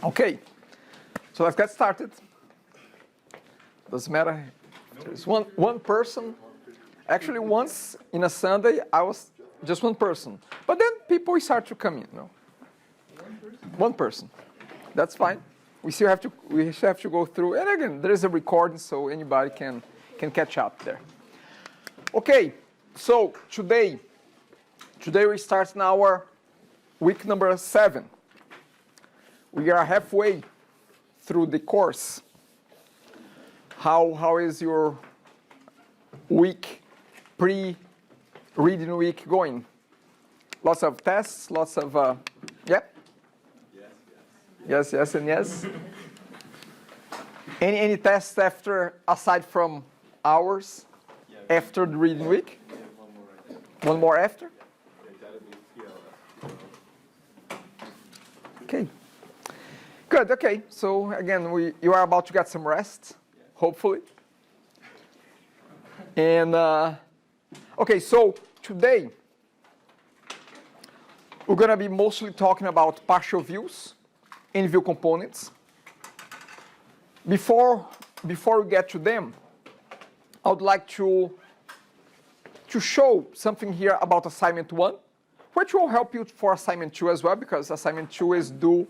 Okay, so let's get started. Doesn't matter. There's one person. Actually, once in a Sunday, I was just one person. But then people start to come in. No? One person. That's fine. We still have to go through. And again, there is a recording, so anybody can catch up there. Okay, so today we start our week number 7. We are halfway through the course. How is your week, pre-reading week going? Lots of tests, lots of, yeah? Yes, and yes. Any tests aside from ours, after the reading week? One more after? Okay. Good, okay. So again, you are about to get some rest, hopefully. And, okay, so today, we're going to be mostly talking about partial views and view components. Before we get to them, I would like to show something here about assignment 1, which will help you for assignment 2 as well, because assignment 2 is due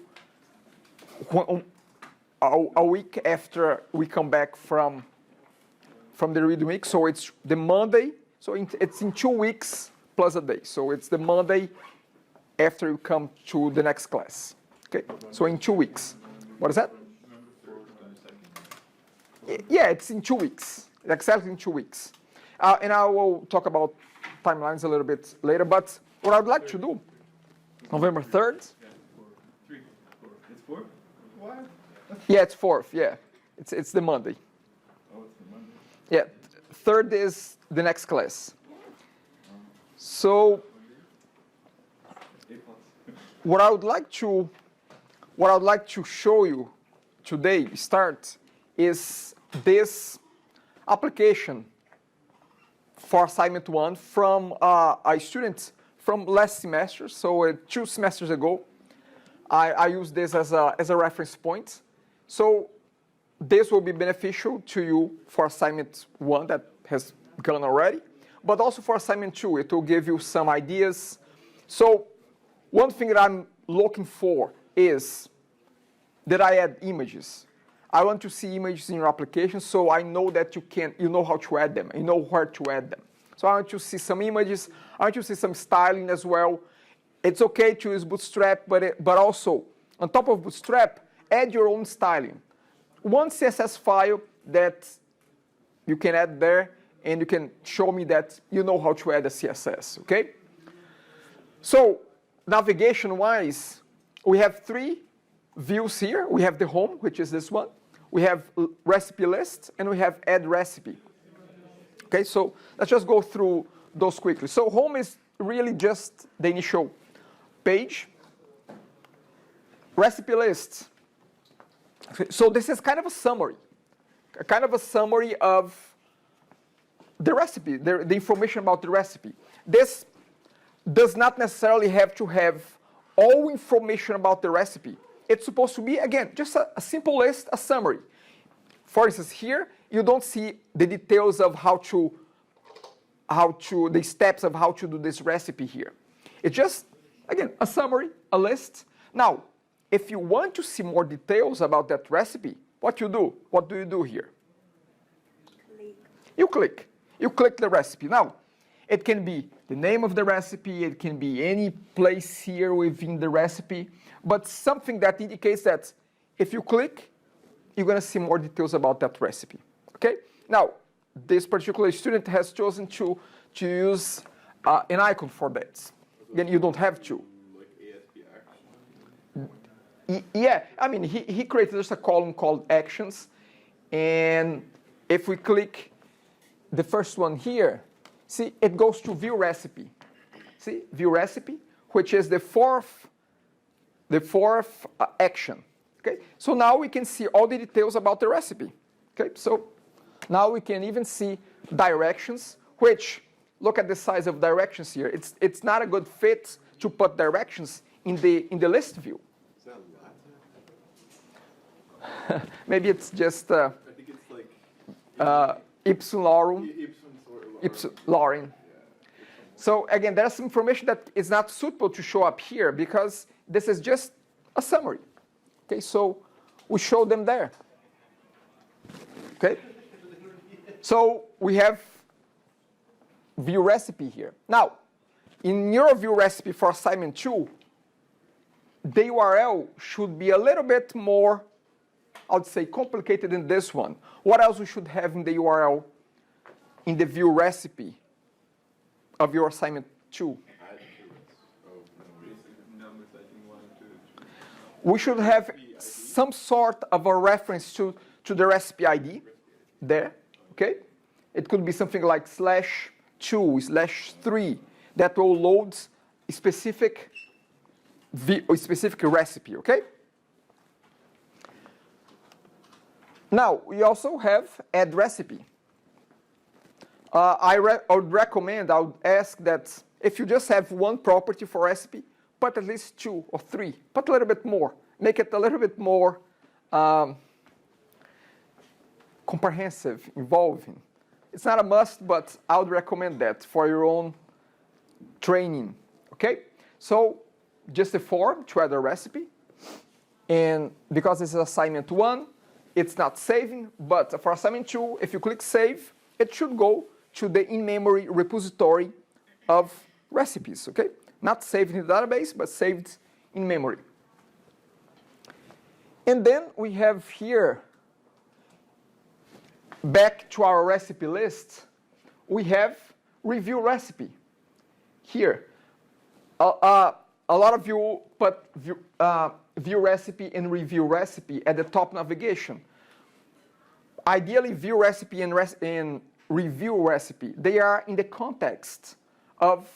a week after we come back from the reading week. So it's the Monday, so it's in 2 weeks plus a day. So it's the Monday after you come to the next class. Okay, so in 2 weeks. What is that? Yeah, it's in 2 weeks, exactly in 2 weeks. And I will talk about timelines a little bit later, but what I would like to do, November 3rd. It's 4th? What? Yeah, it's 4th, yeah. It's the Monday. Oh, it's the Monday. Yeah, 3rd is the next class. So what I would like to show you today, is this application for assignment 1 from a student from last semester. So 2 semesters ago, I used this as a reference point. So this will be beneficial to you for assignment 1 that has gone already, but also for assignment 2. It will give you some ideas. So one thing that I'm looking for is that I add images. I want to see images in your application, so I know that you know how to add them, you know where to add them. So I want to see some images, I want to see some styling as well. It's okay to use Bootstrap, but also, on top of Bootstrap, add your own styling. One CSS file that you can add there, and you can show me that you know how to add a CSS, okay? So, navigation-wise, we have 3 views here. We have the home, which is this one. We have recipe list, and we have add recipe. Okay, so let's just go through those quickly. So home is really just the initial page. Recipe list. So this is kind of a summary of the recipe, the information about the recipe. This does not necessarily have to have all information about the recipe. It's supposed to be, again, just a simple list, a summary. For instance, here, you don't see the details of the steps of how to do this recipe here. It's just, again, a summary, a list. Now, if you want to see more details about that recipe, what do you do? What do you do here? You click the recipe. Now, it can be the name of the recipe, it can be any place here within the recipe, but something that indicates that if you click, you're going to see more details about that recipe. Okay? Now, this particular student has chosen to use an icon for that. Then you don't have to. Like ASP action? Yeah, I mean, he created just a column called actions, and if we click the first one here, see, it goes to view recipe. See, view recipe, which is the fourth action. Okay, so now we can see all the details about the recipe. Okay, so now we can even see directions, which, look at the size of directions here. It's not a good fit to put directions in the list view. Is that Latin? Maybe it's just I think it's like ipsum laurum, Ipsum laurin. So again, there's some information that is not suitable to show up here because this is just a summary. Okay, so we show them there. Okay, so we have view recipe here. Now, in your view recipe for assignment 2, the URL should be a little bit more, I would say, complicated than this one. What else we should have in the URL in the view recipe of your assignment 2? We should have some sort of a reference to the recipe ID there, okay? It could be something like /2/3 that will load a specific recipe, okay? Now, we also have add recipe. I would recommend, I would ask that if you just have one property for recipe, put at least 2 or 3, put a little bit more, make it a little bit more comprehensive, involving. It's not a must, but I would recommend that for your own training, okay? So just a form to add a recipe, and because this is assignment 1, it's not saving, but for assignment 2, if you click save, it should go to the in-memory repository of recipes, okay? Not saved in the database, but saved in memory. And then we have here, back to our recipe list, we have review recipe. Here, a lot of you put view recipe and review recipe at the top navigation. Ideally, view recipe and review recipe, they are in the context of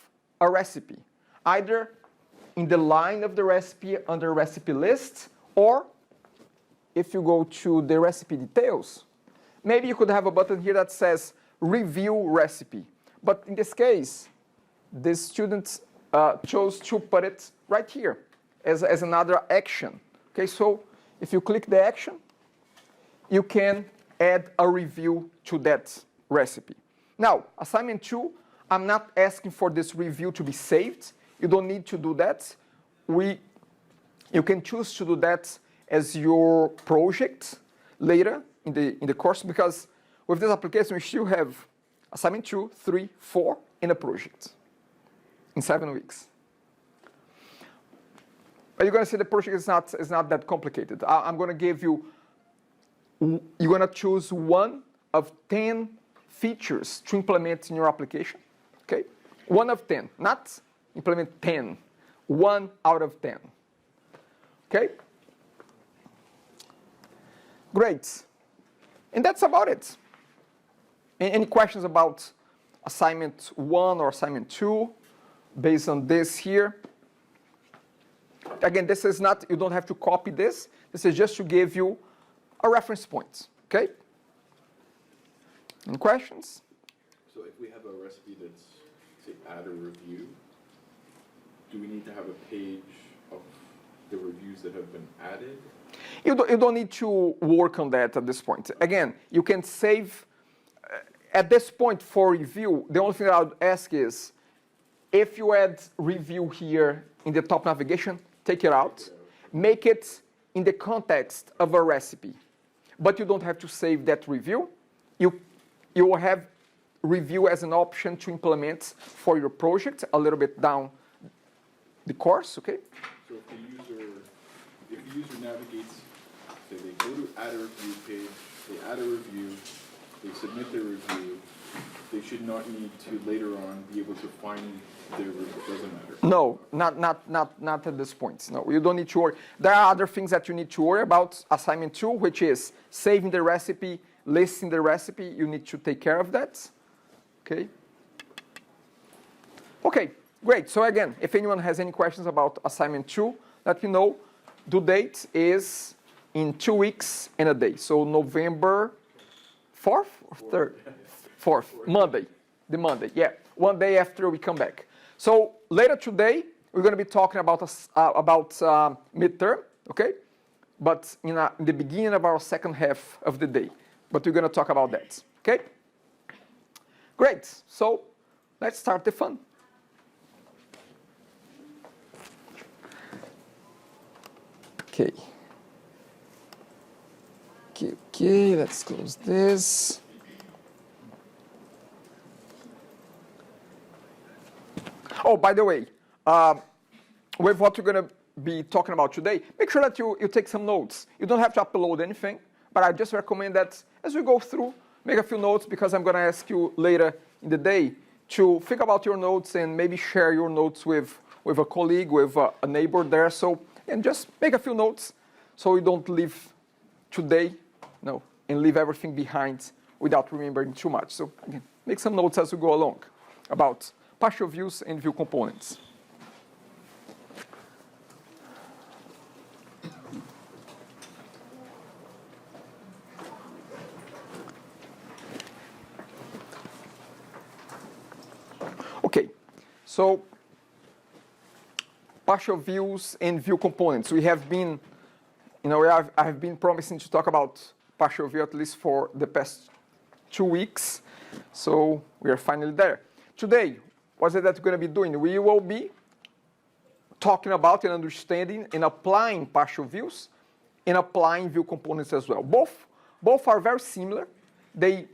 a recipe, either in the line of the recipe under recipe list, or if you go to the recipe details, maybe you could have a button here that says review recipe. But in this case, the students chose to put it right here as another action. Okay, so if you click the action, you can add a review to that recipe. Now, assignment 2, I'm not asking for this review to be saved. You don't need to do that. You can choose to do that as your project later in the course, because with this application, we still have assignment 2, 3, 4 in a project in 7 weeks. But you're going to see the project is not that complicated. I'm going to give you, you're going to choose one of 10 features to implement in your application, okay? 1 of 10, not implement 10, 1 out of 10, okay? Great. And that's about it. Any questions about assignment 1 or assignment 2 based on this here? Again, this is not, you don't have to copy this. This is just to give you a reference point, okay? Any questions? So if we have a recipe that's, say, add a review, do we need to have a page of the reviews that have been added? You don't need to work on that at this point. Again, you can save, at this point for review, the only thing I would ask is, if you add review here in the top navigation, take it out, make it in the context of a recipe. But you don't have to save that review. You will have review as an option to implement for your project a little bit down the course, okay? So if the user navigates, say they go to add a review page, they add a review, they submit their review, they should not need to later on be able to find their review. It doesn't matter. No, not at this point. No, you don't need to worry. There are other things that you need to worry about. Assignment 2, which is saving the recipe, listing the recipe. You need to take care of that. Okay. Okay, great. So again, if anyone has any questions about assignment 2, let me know. Due date is in 2 weeks and a day. So November 4th or 3rd? 4th, Monday. The Monday, yeah. 1 day after we come back. So later today, we're going to be talking about midterm, okay? but in the beginning of our second half of the day. But we're going to talk about that, okay? Great, so let's start the fun. Okay. Okay, let's close this. Oh, by the way, with what we're going to be talking about today, make sure that you take some notes. You don't have to upload anything, but I just recommend that as we go through, make a few notes, because I'm going to ask you later in the day to think about your notes and maybe share your notes with a colleague, with a neighbor there. So, and just make a few notes so you don't leave today, and leave everything behind without remembering too much. So again, make some notes as we go along about partial views and view components. Okay, so partial views and view components. We have been, I have been promising to talk about partial view at least for the past 2 weeks. So we are finally there. Today, what is that we're going to be doing? We will be talking about and understanding and applying partial views and applying view components as well. Both are very similar. They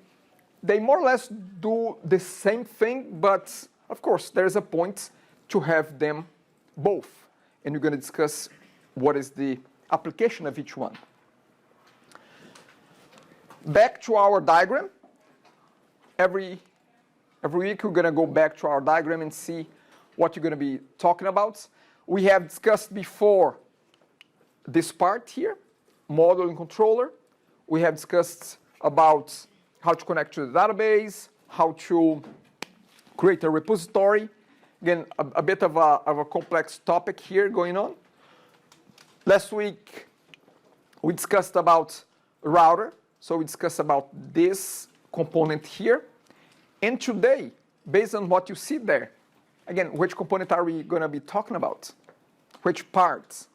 more or less do the same thing, but of course, there is a point to have them both. And we're going to discuss what is the application of each one. Back to our diagram. Every week, we're going to go back to our diagram and see what you're going to be talking about. We have discussed before this part here, model and controller. We have discussed about how to connect to the database, how to create a repository. Again, a bit of a complex topic here going on. Last week, we discussed about router. So we discussed about this component here. And today, based on what you see there, again, which component are we going to be talking about? Which parts?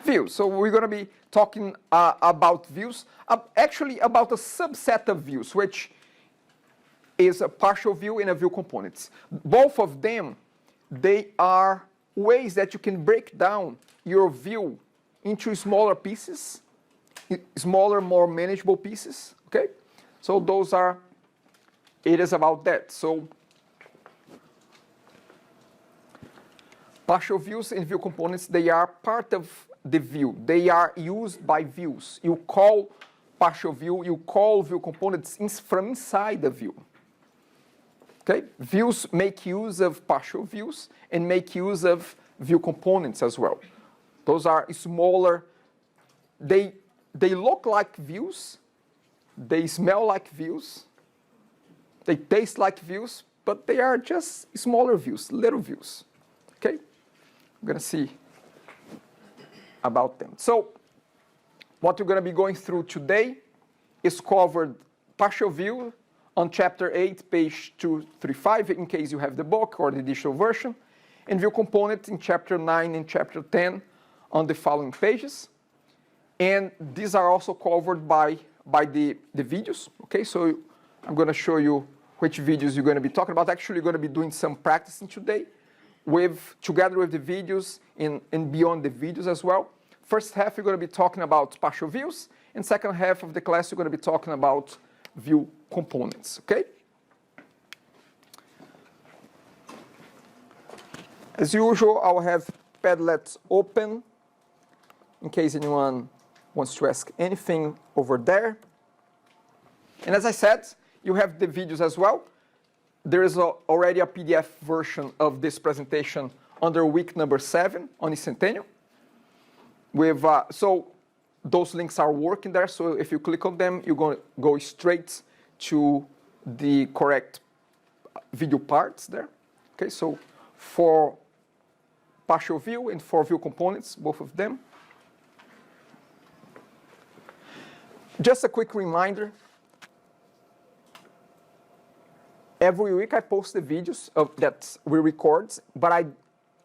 Views. So we're going to be talking about views, actually about a subset of views, which is a partial view and a view components. Both of them, they are ways that you can break down your view into smaller pieces, smaller, more manageable pieces, okay? So those are, it is about that. So partial views and view components, they are part of the view. They are used by views. You call partial view, you call view components from inside the view. Okay? Views make use of partial views and make use of view components as well. Those are smaller, they look like views, they smell like views, they taste like views, but they are just smaller views, little views. Okay? We're going to see about them. So what we're going to be going through today is covered partial view on chapter 8, page 235, in case you have the book or the digital version, and view component in chapter 9 and chapter 10 on the following pages. And these are also covered by the videos. Okay, so I'm going to show you which videos you're going to be talking about. Actually, you're going to be doing some practicing today together with the videos and beyond the videos as well. First half, you're going to be talking about partial views, and second half of the class, you're going to be talking about view components, okay? As usual, I'll have Padlet open in case anyone wants to ask anything over there. And as I said, you have the videos as well. There is already a PDF version of this presentation under week number 7 on Centennial. So those links are working there. So if you click on them, you're going to go straight to the correct video parts there. Okay, so for partial view and for view components, both of them. Just a quick reminder. Every week I post the videos that we record, but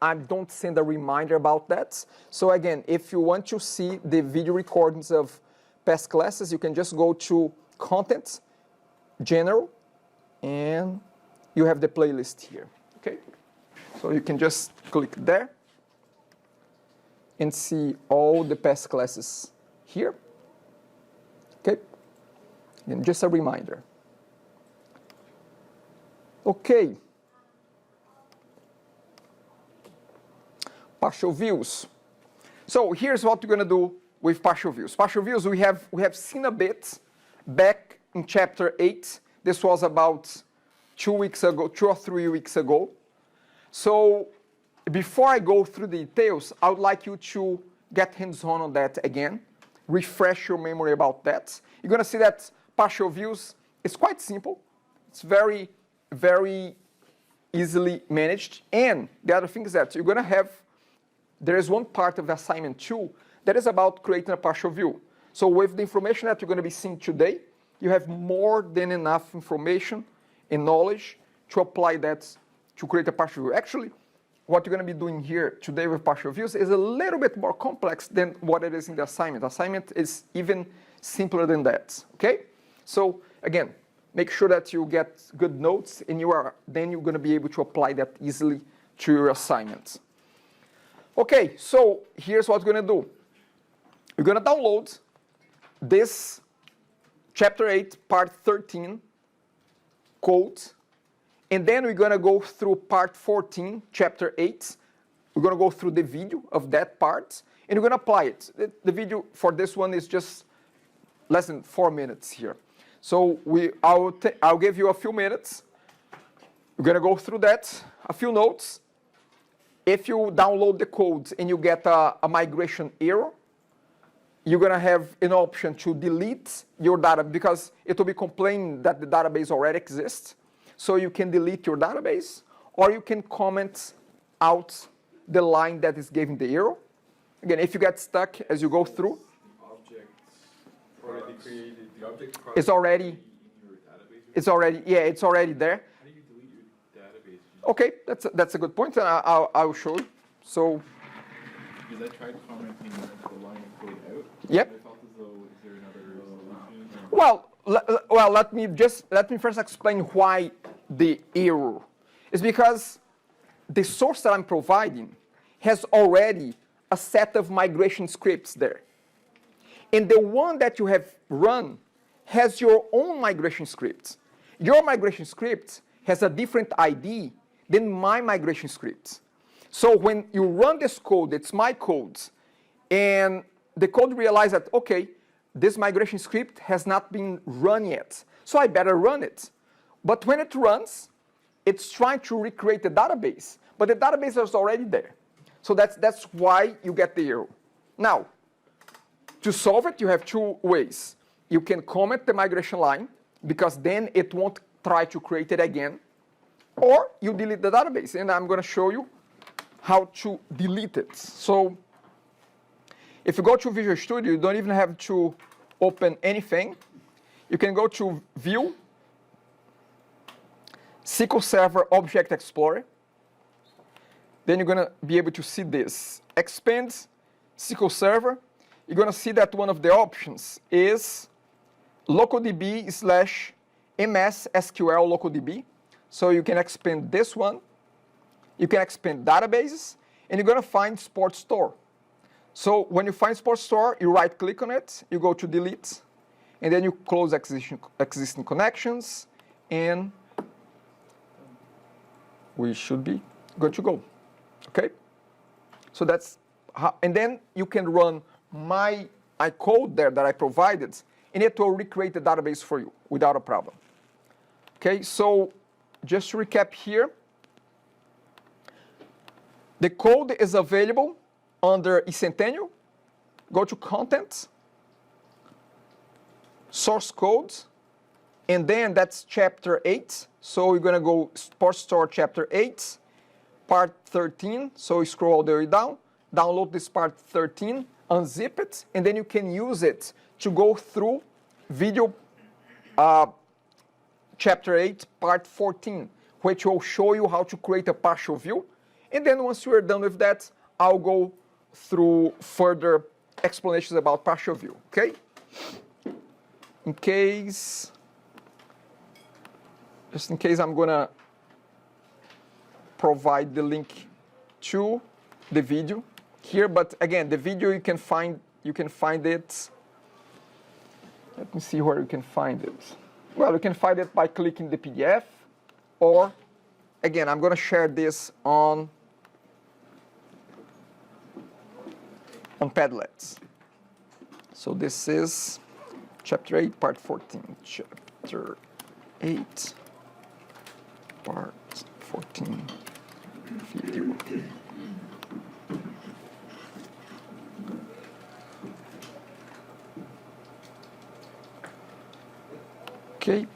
I don't send a reminder about that. So again, if you want to see the video recordings of past classes, you can just go to Content, General, and you have the playlist here, okay? So you can just click there and see all the past classes here, okay? And just a reminder. Okay. Partial views. So here's what we're going to do with partial views. Partial views we have seen a bit back in chapter 8. This was about 2 weeks ago, 2 or 3 weeks ago. So before I go through the details, I would like you to get hands-on on that again, refresh your memory about that. You're going to see that partial views is quite simple. It's very, very easily managed. And the other thing is that you're going to have, there is one part of the assignment 2 that is about creating a partial view. So with the information that you're going to be seeing today, you have more than enough information and knowledge to apply that to create a partial view. Actually, what you're going to be doing here today with partial views is a little bit more complex than what it is in the assignment. Assignment is even simpler than that, okay? So again, make sure that you get good notes and then you're going to be able to apply that easily to your assignments. Okay, so here's what we're going to do. We're going to download this chapter 8, part 13 code, and then we're going to go through part 14, chapter 8. We're going to go through the video of that part, and we're going to apply it. The video for this one is just less than 4 minutes here. So I'll give you a few minutes. We're going to go through that, a few notes. If you download the code and you get a migration error, you're going to have an option to delete your data because it will be complaining that the database already exists. So you can delete your database, or you can comment out the line that is giving the error. Again, if you get stuck as you go through, it's already there. How do you delete your database? Okay, that's a good point, and I'll show you. So, because I tried commenting the line of code out. Yep. I felt as though, is there another solution? Well, let me first explain why the error. It's because the source that I'm providing has already a set of migration scripts there. And the one that you have run has your own migration script. Your migration script has a different ID than my migration script. So when you run this code, it's my code, and the code realizes that, okay, this migration script has not been run yet, so I better run it. But when it runs, it's trying to recreate the database, but the database is already there. So that's why you get the error. Now, to solve it, you have two ways. You can comment the migration line, because then it won't try to create it again, or you delete the database, and I'm going to show you how to delete it. So if you go to Visual Studio, you don't even have to open anything. You can go to View, SQL Server Object Explorer. Then you're going to be able to see this. Expand SQL Server. You're going to see that one of the options is localDB/MS SQL localDB. So you can expand this one. You can expand databases, and you're going to find Sport Store. So when you find Sport Store, you right-click on it, you go to Delete, and then you close existing connections, and we should be good to go. Okay? So that's how, and then you can run my code there that I provided, and it will recreate the database for you without a problem. Okay, so just to recap here, the code is available under eCentennial. Go to Content, Source Code, and then that's Chapter 8. So you're going to go Sport Store Chapter 8, Part 13. So you scroll all the way down, download this Part 13, unzip it, and then you can use it to go through video Chapter 8, Part 14, which will show you how to create a partial view. And then once we're done with that, I'll go through further explanations about partial view, okay? Just in case, I'm gonna provide the link to the video here, but again, the video you can find it. Let me see where you can find it. Well, you can find it by clicking the PDF, or again, I'm gonna share this on Padlets. So this is chapter 8, part 14. Chapter 8, part 14 video. Okay.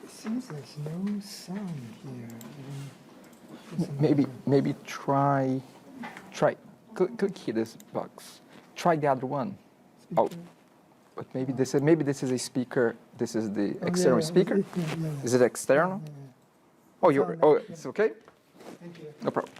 Seems there's no sound here. Maybe try click here this box. Try the other one. Oh, but maybe this is a speaker. This is the external speaker. Is it external? Oh, it's okay. Thank you. No problem.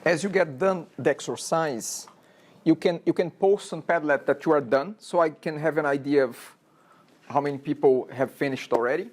as you get done the exercise, you can post on Padlet that you are done, so I can have an idea of how many people have finished already.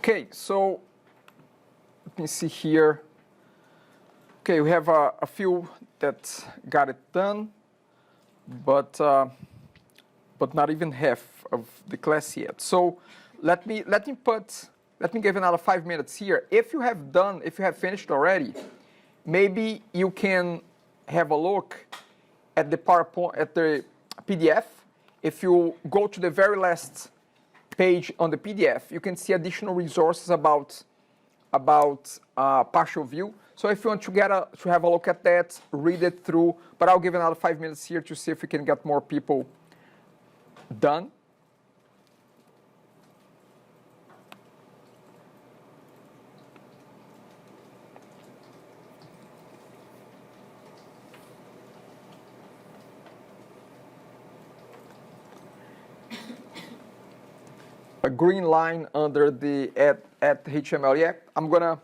Okay, so let me see here. Okay, we have a few that got it done, but not even half of the class yet. So let me give another 5 minutes here. If you have finished already, maybe you can have a look at the PowerPoint, at the PDF. If you go to the very last page on the PDF, you can see additional resources about partial view. So if you want to have a look at that, read it through. But I'll give another 5 minutes here to see if we can get more people done. A green line under the at HTML. Yeah, I'm gonna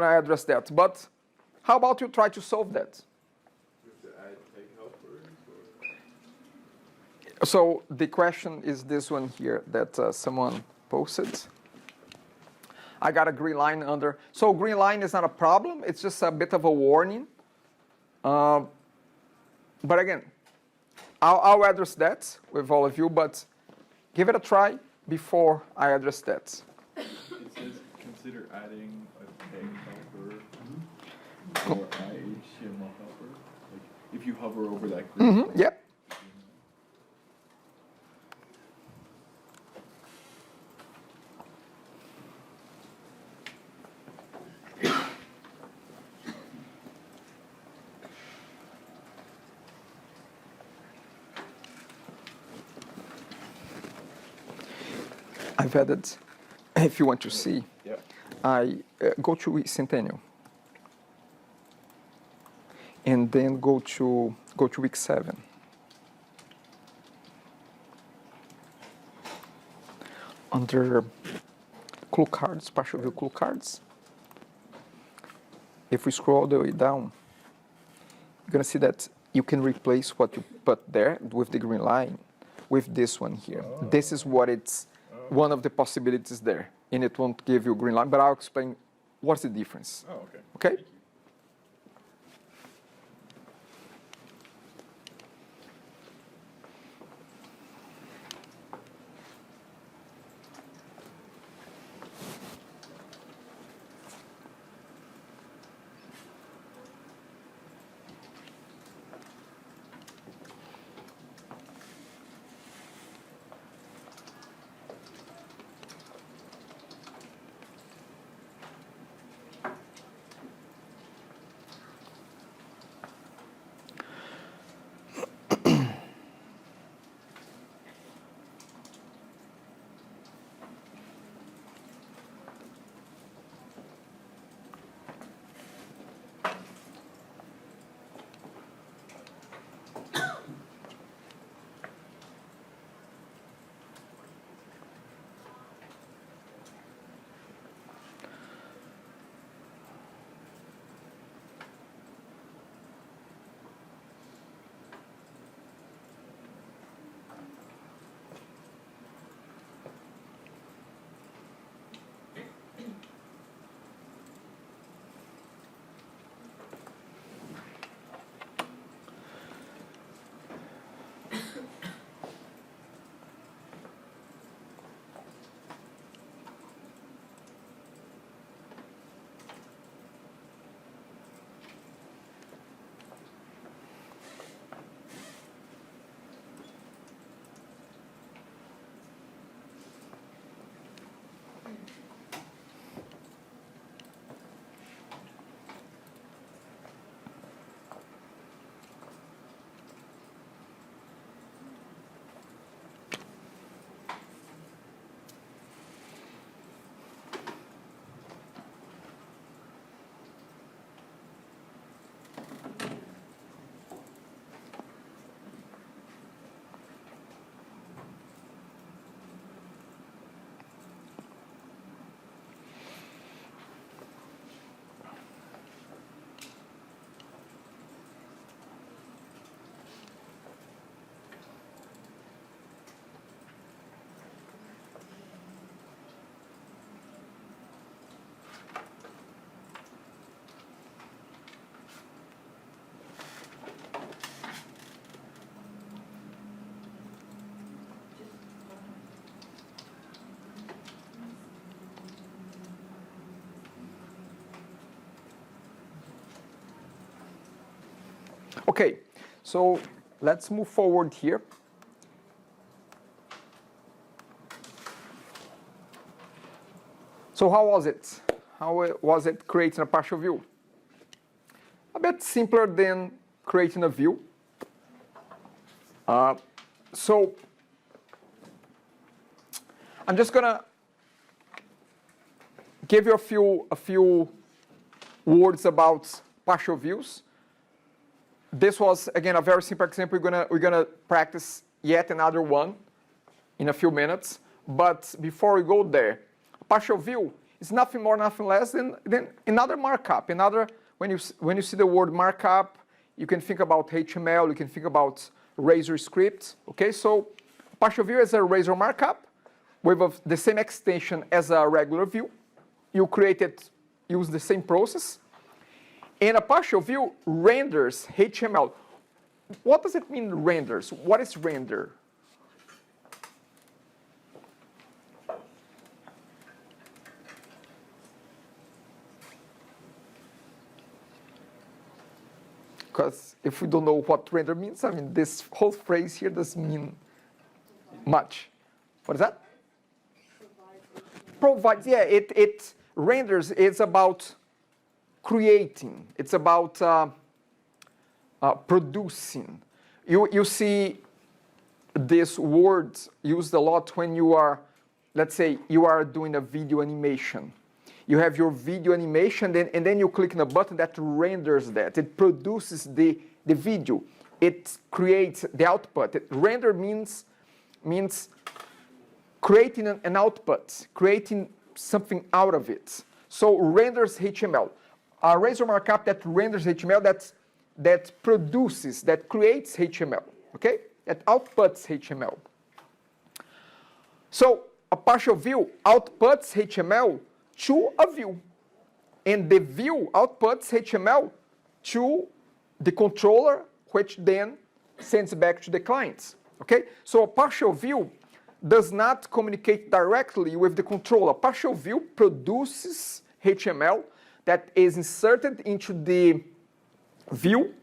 address that. But how about you try to solve that? You have to add tag helpers, or? So the question is this one here that someone posted. I got a green line under. So green line is not a problem. It's just a bit of a warning. But again, I'll address that with all of you. But give it a try before I address that. It says consider adding a tag helper or HTML helper. Like if you hover over that group. Yep. I've added, if you want to see, Yep. I go to Centennial, and then go to week 7. Under clue cards, partial view clue cards. If we scroll all the way down, you're gonna see that you can replace what you put there with the green line with this one here. Oh. This is what it's one of the possibilities there, and it won't give you a green line, but I'll explain what's the difference. Oh, okay. Okay? Thank you. Okay, so let's move forward here. So how was it? How was it creating a partial view? A bit simpler than creating a view. So I'm just gonna give you a few words about partial views. This was, again, a very simple example. We're gonna practice yet another one in a few minutes. But before we go there, a partial view is nothing more, nothing less than another markup. When you see the word markup, you can think about HTML, you can think about Razor script. Okay, so partial view is a Razor markup with the same extension as a regular view. You create it, use the same process. And a partial view renders HTML. What does it mean, renders? What is render? Because if we don't know what render means, I mean, this whole phrase here doesn't mean much. What is that? Provides, yeah, it renders, it's about creating. It's about producing. You see this word used a lot when you are, let's say, you are doing a video animation. You have your video animation, and then you click on a button that renders that. It produces the video. It creates the output. Render means creating an output, creating something out of it. So renders HTML. A Razor markup that renders HTML, that produces, that creates HTML, okay? That outputs HTML. So a partial view outputs HTML to a view. And the view outputs HTML to the controller, which then sends back to the clients, okay? So a partial view does not communicate directly with the controller. A partial view produces HTML that is inserted into the view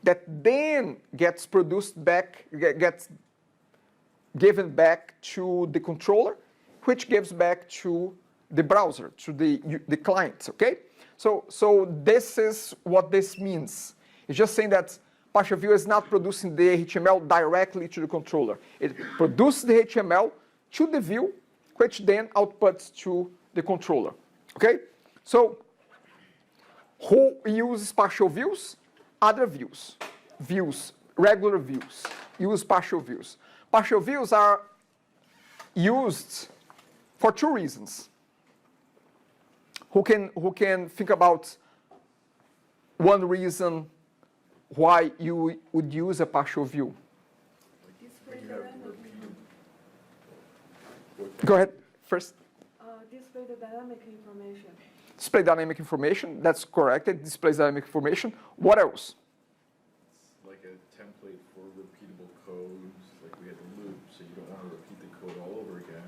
that then gets produced back, gets given back to the controller, which gives back to the browser, to the client, okay? So this is what this means. It's just saying that partial view is not producing the HTML directly to the controller. It produces the HTML to the view, which then outputs to the controller, okay? So who uses partial views? Other views. Views, regular views, use partial views. Partial views are used for two reasons. Who can think about one reason why you would use a partial view? Go ahead, first. Display the dynamic information. Display dynamic information, that's correct. It displays dynamic information. What else? It's like a template for repeatable codes, like we had the loop, so you don't want to repeat the code all over again.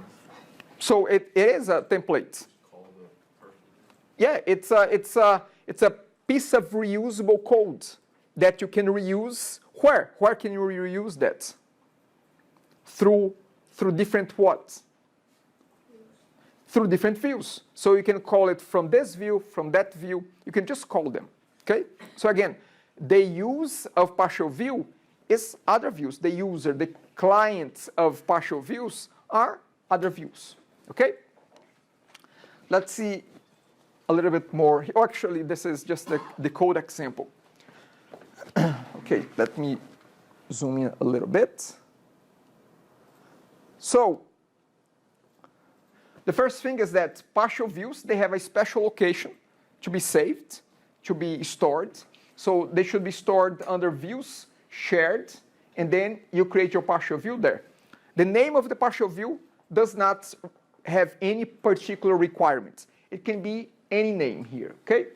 So it is a template. Just call the partial. Yeah, it's a piece of reusable code that you can reuse. Where? Where can you reuse that? Through different what? Through different views. So you can call it from this view, from that view. You can just call them, okay? So again, the use of partial view is other views. The user, the clients of partial views are other views, okay? Let's see a little bit more. Oh, actually, this is just the code example. Okay, let me zoom in a little bit. So the first thing is that partial views, they have a special location to be saved, to be stored. So they should be stored under views, shared, and then you create your partial view there. The name of the partial view does not have any particular requirements. It can be any name here, okay?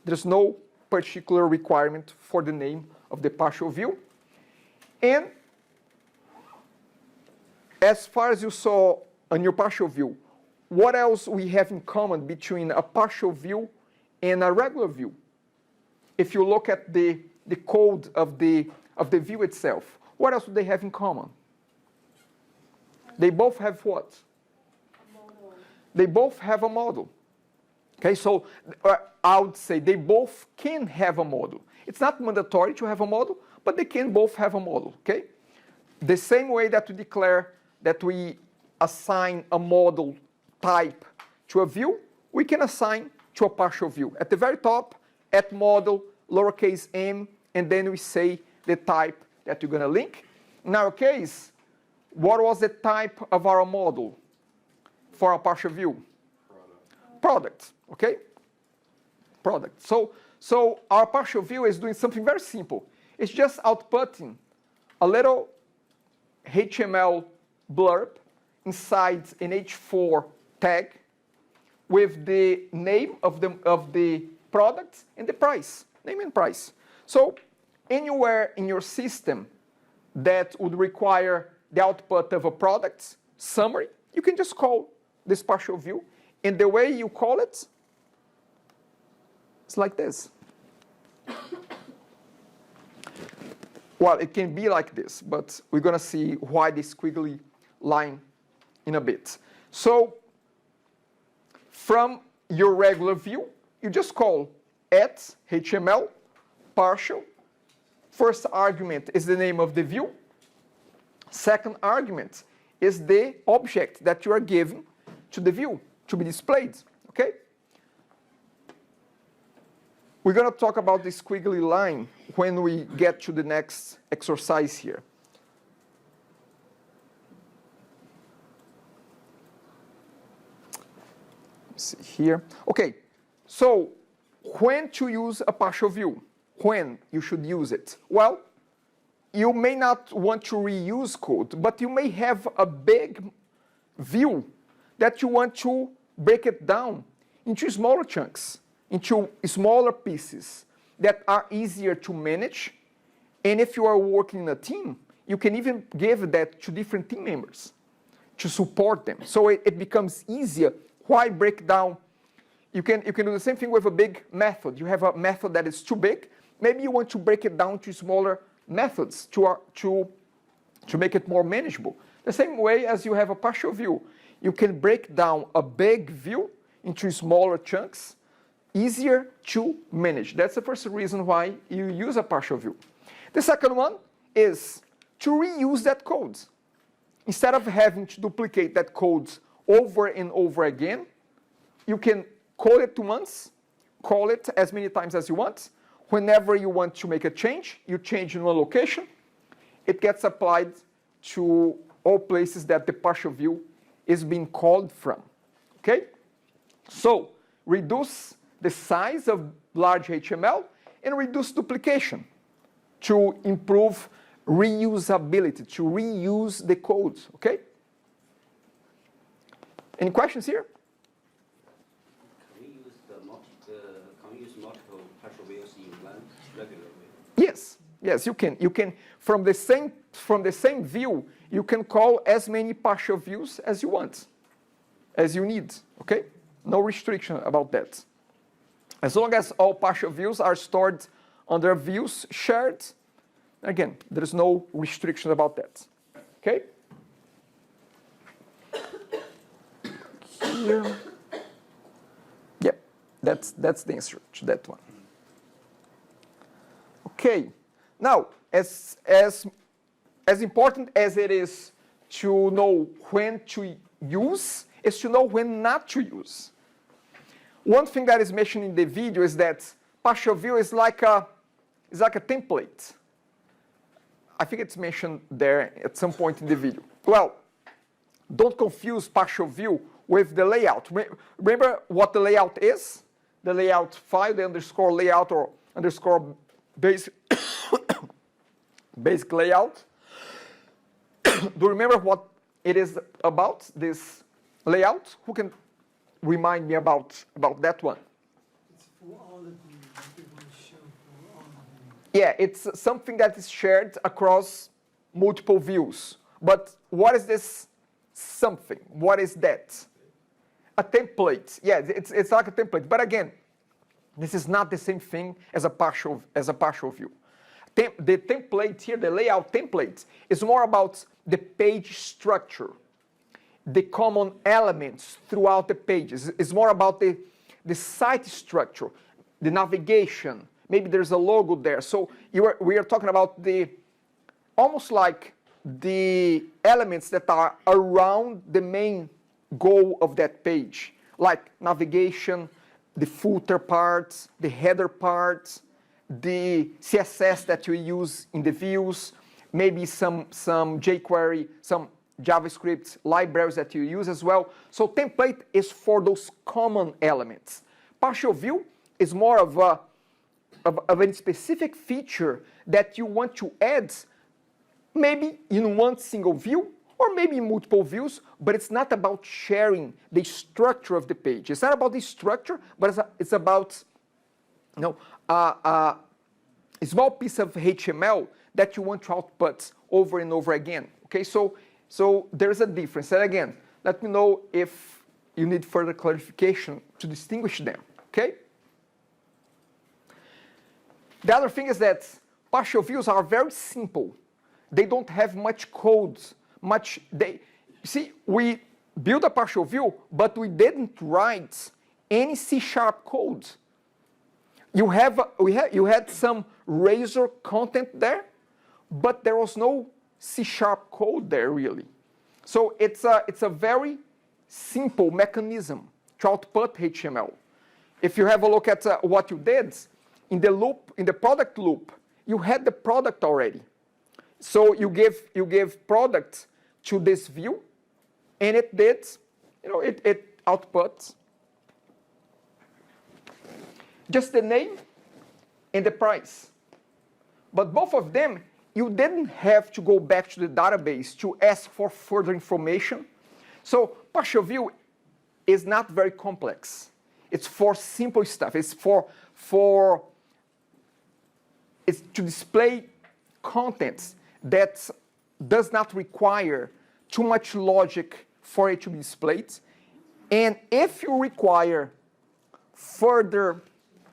There's no particular requirement for the name of the partial view. And as far as you saw on your partial view, what else we have in common between a partial view and a regular view? If you look at the code of the of the view itself, what else do they have in common? They both have what? Model. They both have a model. Okay, so I would say they both can have a model. It's not mandatory to have a model, but they can both have a model, okay? The same way that we declare that we assign a model type to a view, we can assign to a partial view. At the very top, at model, lowercase m, and then we say the type that you're going to link. In our case, what was the type of our model for a partial view? Product, okay? Product. So our partial view is doing something very simple. It's just outputting a little HTML blurb inside an H4 tag with the name of the product and the price, name and price. So anywhere in your system that would require the output of a product summary, you can just call this partial view. And the way you call it, it's like this. Well, it can be like this, but we're going to see why this squiggly line in a bit. So from your regular view, you just call at HTML partial. First argument is the name of the view. Second argument is the object that you are giving to the view to be displayed, okay? We're going to talk about this squiggly line when we get to the next exercise here. Let's see here. Okay, so when to use a partial view? When you should use it? Well, you may not want to reuse code, but you may have a big view that you want to break it down into smaller chunks, into smaller pieces that are easier to manage. And if you are working in a team, you can even give that to different team members to support them. So it becomes easier. Why break down? You can do the same thing with a big method. You have a method that is too big. Maybe you want to break it down to smaller methods to make it more manageable. The same way as you have a partial view. You can break down a big view into smaller chunks, easier to manage. That's the first reason why you use a partial view. The second one is to reuse that code. Instead of having to duplicate that code over and over again, you can call it once, call it as many times as you want. Whenever you want to make a change, you change in one location. It gets applied to all places that the partial view is being called from, okay? So reduce the size of large HTML and reduce duplication to improve reusability, to reuse the code, okay? Any questions here? Can we use multiple partial views in one regular view? Yes, yes, you can. You can from the same view, you can call as many partial views as you want, as you need, okay? No restriction about that. As long as all partial views are stored under views shared, again, there is no restriction about that, okay? Here. Yep, that's the answer to that one. Okay, now, as important as it is to know when to use, is to know when not to use. One thing that is mentioned in the video is that partial view is like a template. I think it's mentioned there at some point in the video. Well, don't confuse partial view with the layout. Remember what the layout is? The layout file, the underscore layout or underscore basic, basic layout. Do you remember what it is about, this layout? Who can remind me about that one? It's for all of you. It will show for all of you. Yeah, it's something that is shared across multiple views. But what is this something? What is that? A template. Yeah, it's like a template. But again, this is not the same thing as a partial view. A the template here, the layout template, is more about the page structure, the common elements throughout the pages. It's more about the site structure, the navigation. Maybe there's a logo there. So we are talking about almost like the elements that are around the main goal of that page, like navigation, the footer parts, the header parts, the CSS that you use in the views, maybe some jQuery, some JavaScript libraries that you use as well. So template is for those common elements. Partial view is more of a specific feature that you want to add maybe in one single view or maybe in multiple views, but it's not about sharing the structure of the page. It's not about the structure, but it's about a small piece of HTML that you want to output over and over again. Okay, so there's a difference. And again, let me know if you need further clarification to distinguish them. Okay. The other thing is that partial views are very simple. They don't have much code. See, we built a partial view, but we didn't write any C# code. You had some Razor content there, but there was no C# code there really. So it's a very simple mechanism to output HTML. If you have a look at what you did in the loop, in the product loop, you had the product already. So you give product to this view, and it did, it outputs just the name and the price. But both of them, you didn't have to go back to the database to ask for further information. So partial view is not very complex. It's for simple stuff. It's it's to display contents that does not require too much logic for it to be displayed. And if you require further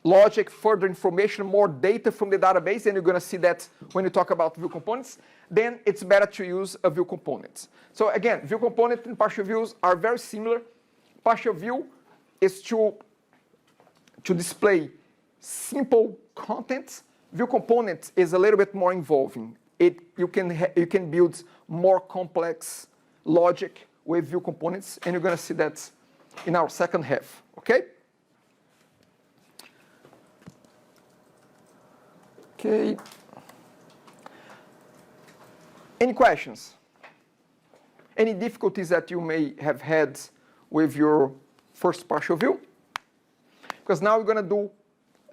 logic, further information, more data from the database, and you're going to see that when you talk about view components, then it's better to use a view component. So again, view component and partial views are very similar. Partial view is to display simple content. View component is a little bit more involving. You can build more complex logic with view components, and you're going to see that in our second half. Okay? Okay. Any questions? Any difficulties that you may have had with your first partial view? Because now we're going to do,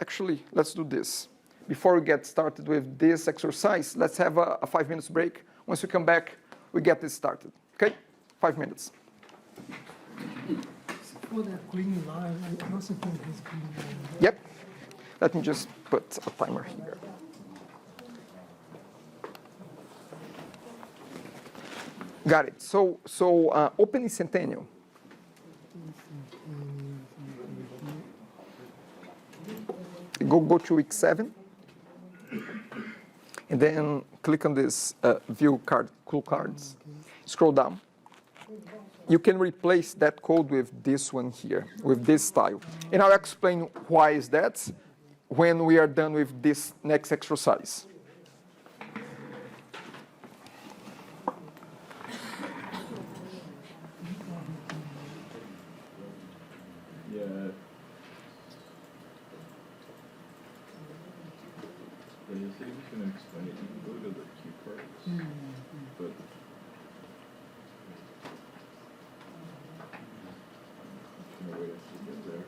actually, let's do this. Before we get started with this exercise, let's have a 5 minutes break. Once we come back, we get this started. Okay? 5 minutes. For that green line, I also put this green line. Yep. Let me just put a timer here. Got it. So opening Centennial. Go to week 7. And then click on this view card, cool cards. Scroll down. You can replace that code with this one here, with this style. And I'll explain why is that when we are done with this next exercise. Yeah. When you say he's going to explain it, you can go to the cue cards. But no way to get there.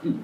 但是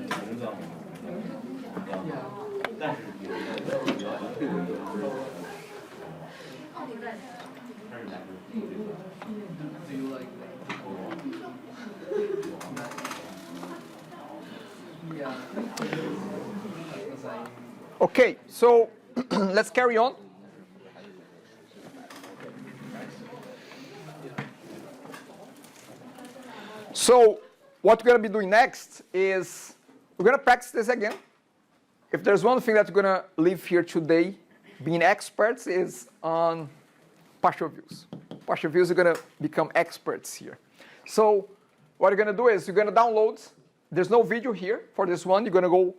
这个Okay, so let's carry on. So what we're going to be doing next is we're going to practice this again. If there's one thing that we're going to leave here today being experts is on partial views. Partial views are going to become experts here. So what you're going to do is you're going to download. There's no video here for this one. You're going to go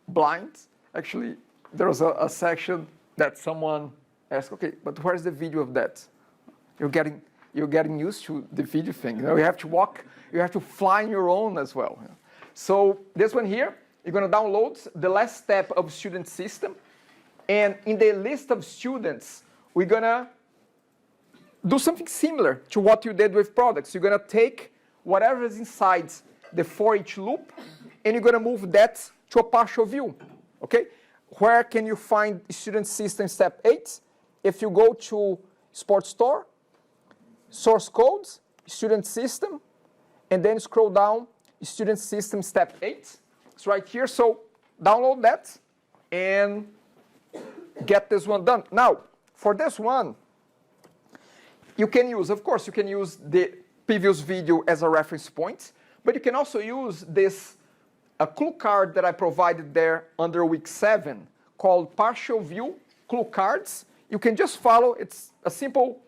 blind. Actually, there was a section that someone asked, okay, but where's the video of that? You're getting used to the video thing. You know, you have to walk, you have to fly on your own as well. So this one here, you're going to download the last step of student system. And in the list of students, we're going to do something similar to what you did with products. You're going to take whatever is inside the for each loop, and you're going to move that to a partial view. Okay? Where can you find student system step 8? If you go to Sports Store, source codes, student system, and then scroll down, student system step 8. It's right here, so download that and get this one done. Now, for this one, you can use, of course, you can use the previous video as a reference point, but you can also use this clue card that I provided there under week 7 called partial view clue cards. you can just follow. It's a simple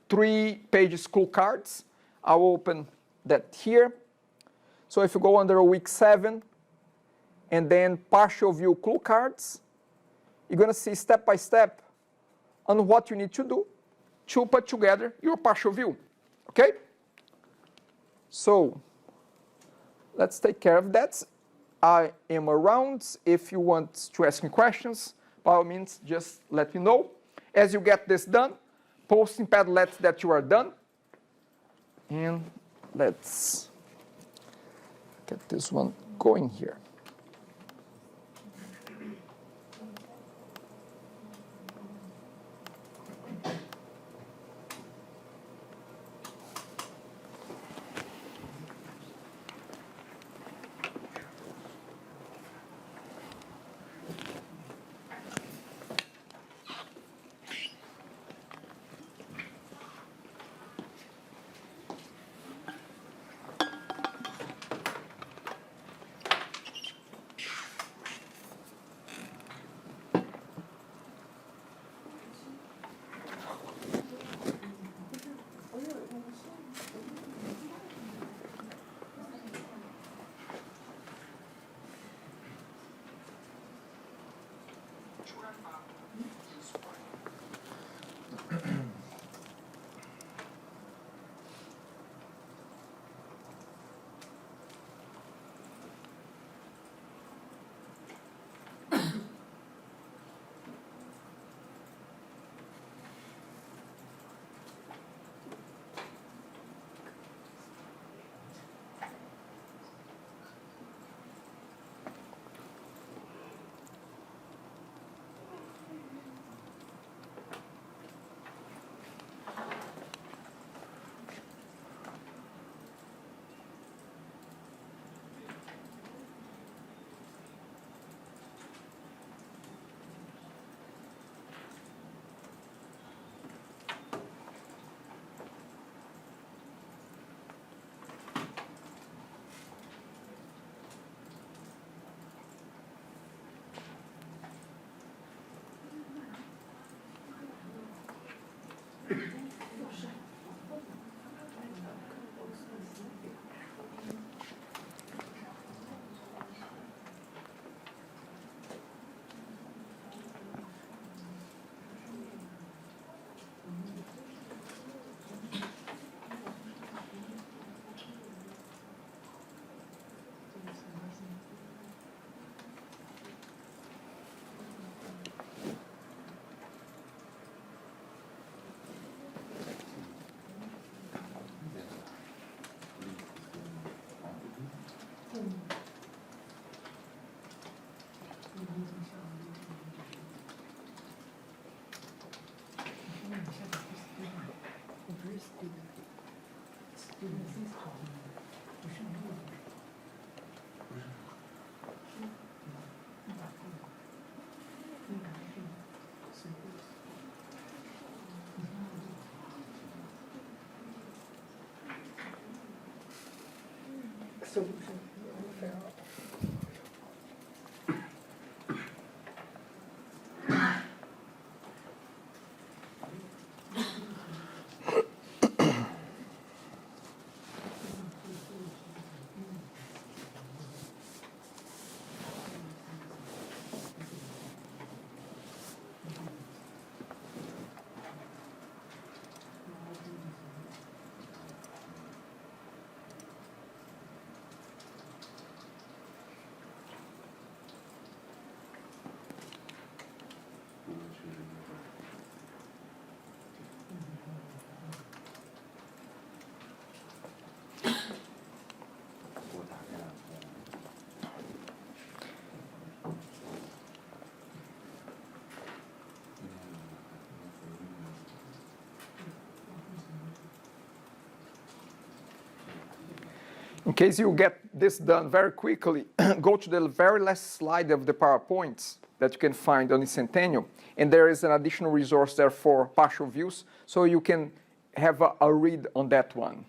3-page clue cards. I'll open that here. So if you go under week 7 and then partial view clue cards, you're going to see step by step on what you need to do to put together your partial view. Okay? So let's take care of that. I am around. If you want to ask me questions, by all means, just let me know. As you get this done, post in Padlet that you are done. And let's get this one going here. In case you get this done very quickly, go to the very last slide of the PowerPoint that you can find on the Centennial, and there is an additional resource there for partial views, so you can have a read on that one.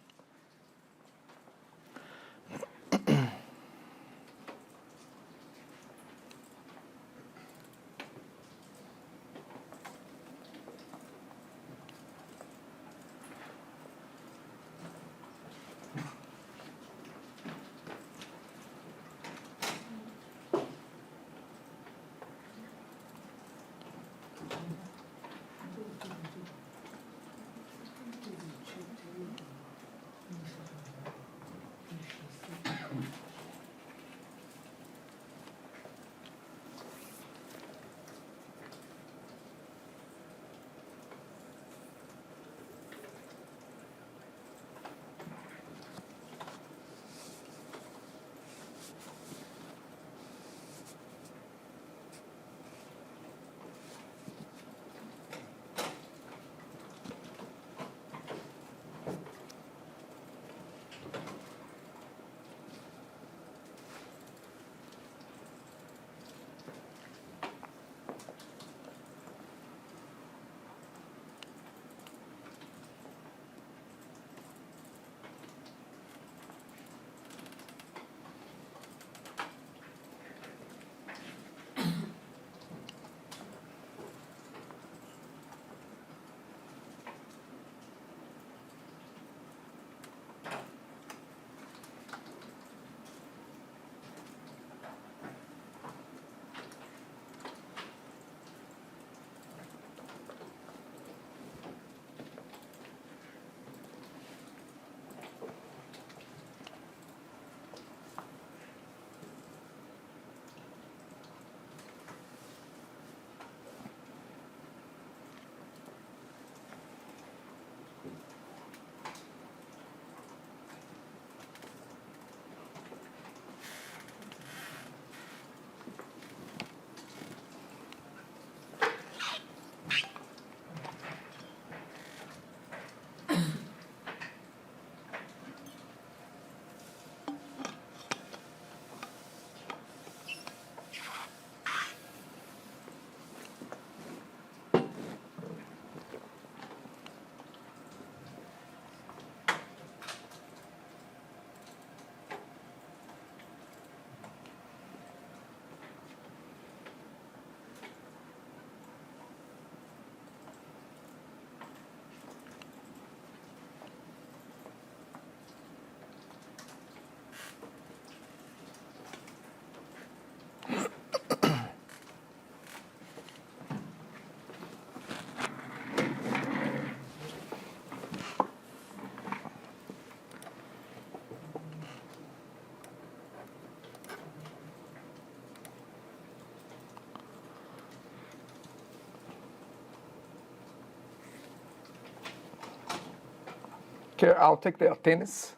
Okay, I'll take the tennis.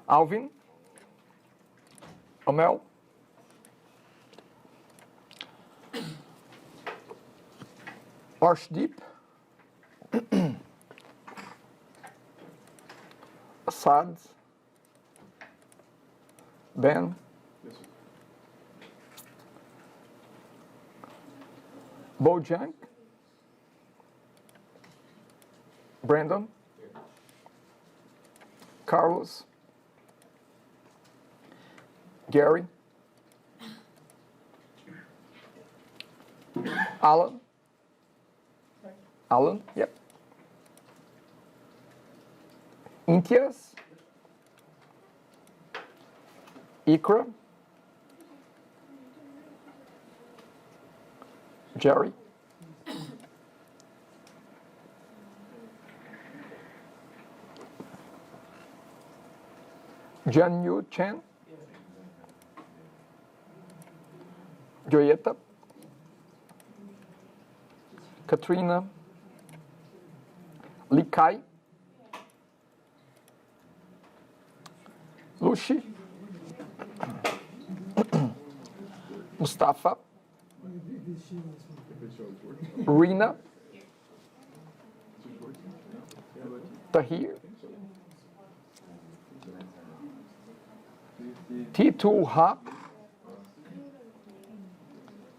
Alvin. Amel. Arshdeep. Assad. Ben. Yes, sir. Bojang. Brandon. Carlos. Gary. Alan. Alan, yep. Intias. Ikra. Jerry. Jan Yu Chen. Joyeta. Katrina. Likai. Lucy. Mustafa. This sheet was from If it shows working. Rina. This is working. Yeah, but Tahir. I think so. T2 Ha.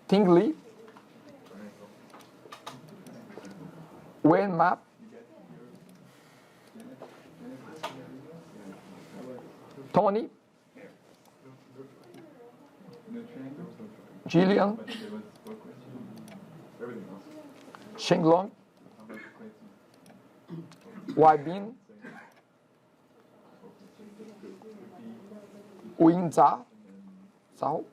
Ting Li. Wen Map. Tony. Jillian. Everything else. Shenglong. Waibin. Uinza. Sao.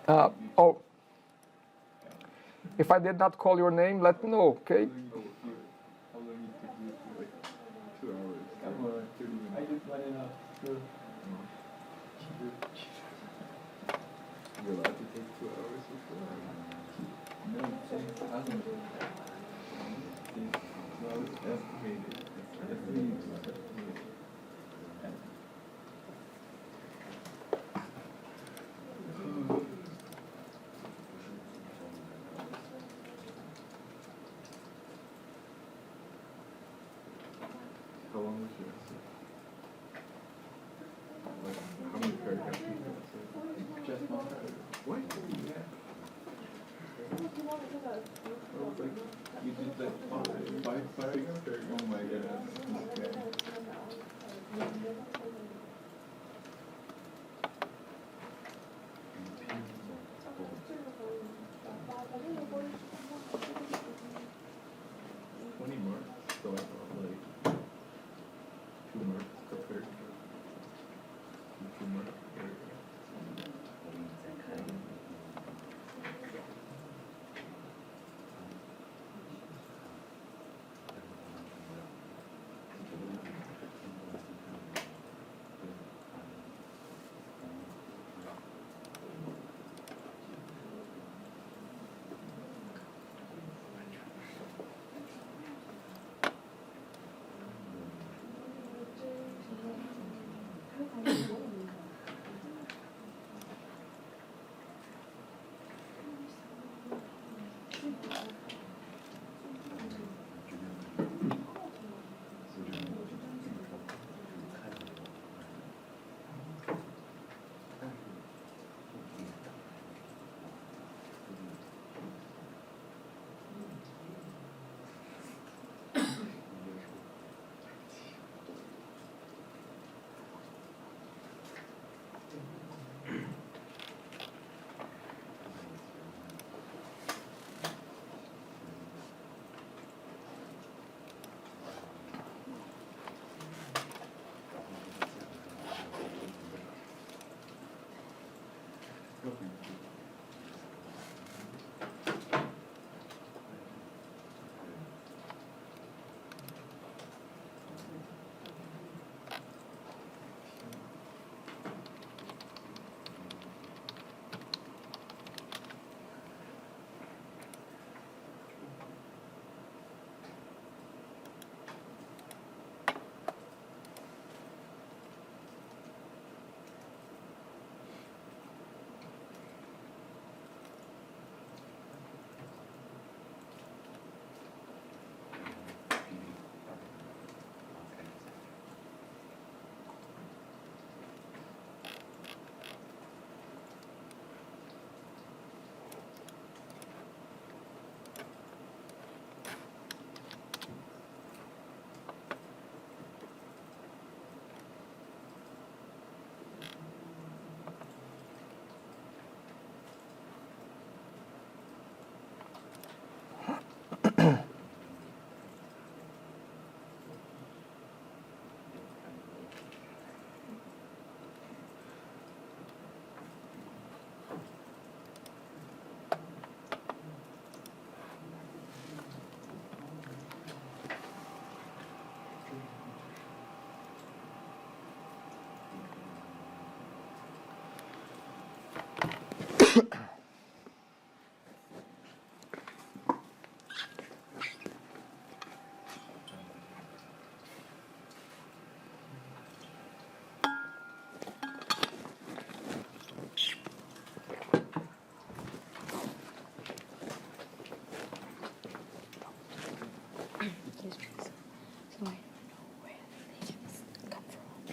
Oh. If I did not call your name, let me know, okay? How long you take you to, like 2 hours? 30 minutes. I just want to know. You're allowed to take 2 hours before? No, it hasn't. No, it's estimated. It's estimated. How long was your essay? Like, how many paragraphs was your essay? Just one paragraph. What? Yeah. I was like, You did like five paragraphs? oh my goodness. Okay. Twenty marks, so I thought like 2 marks per paragraph. 2 marks per paragraph.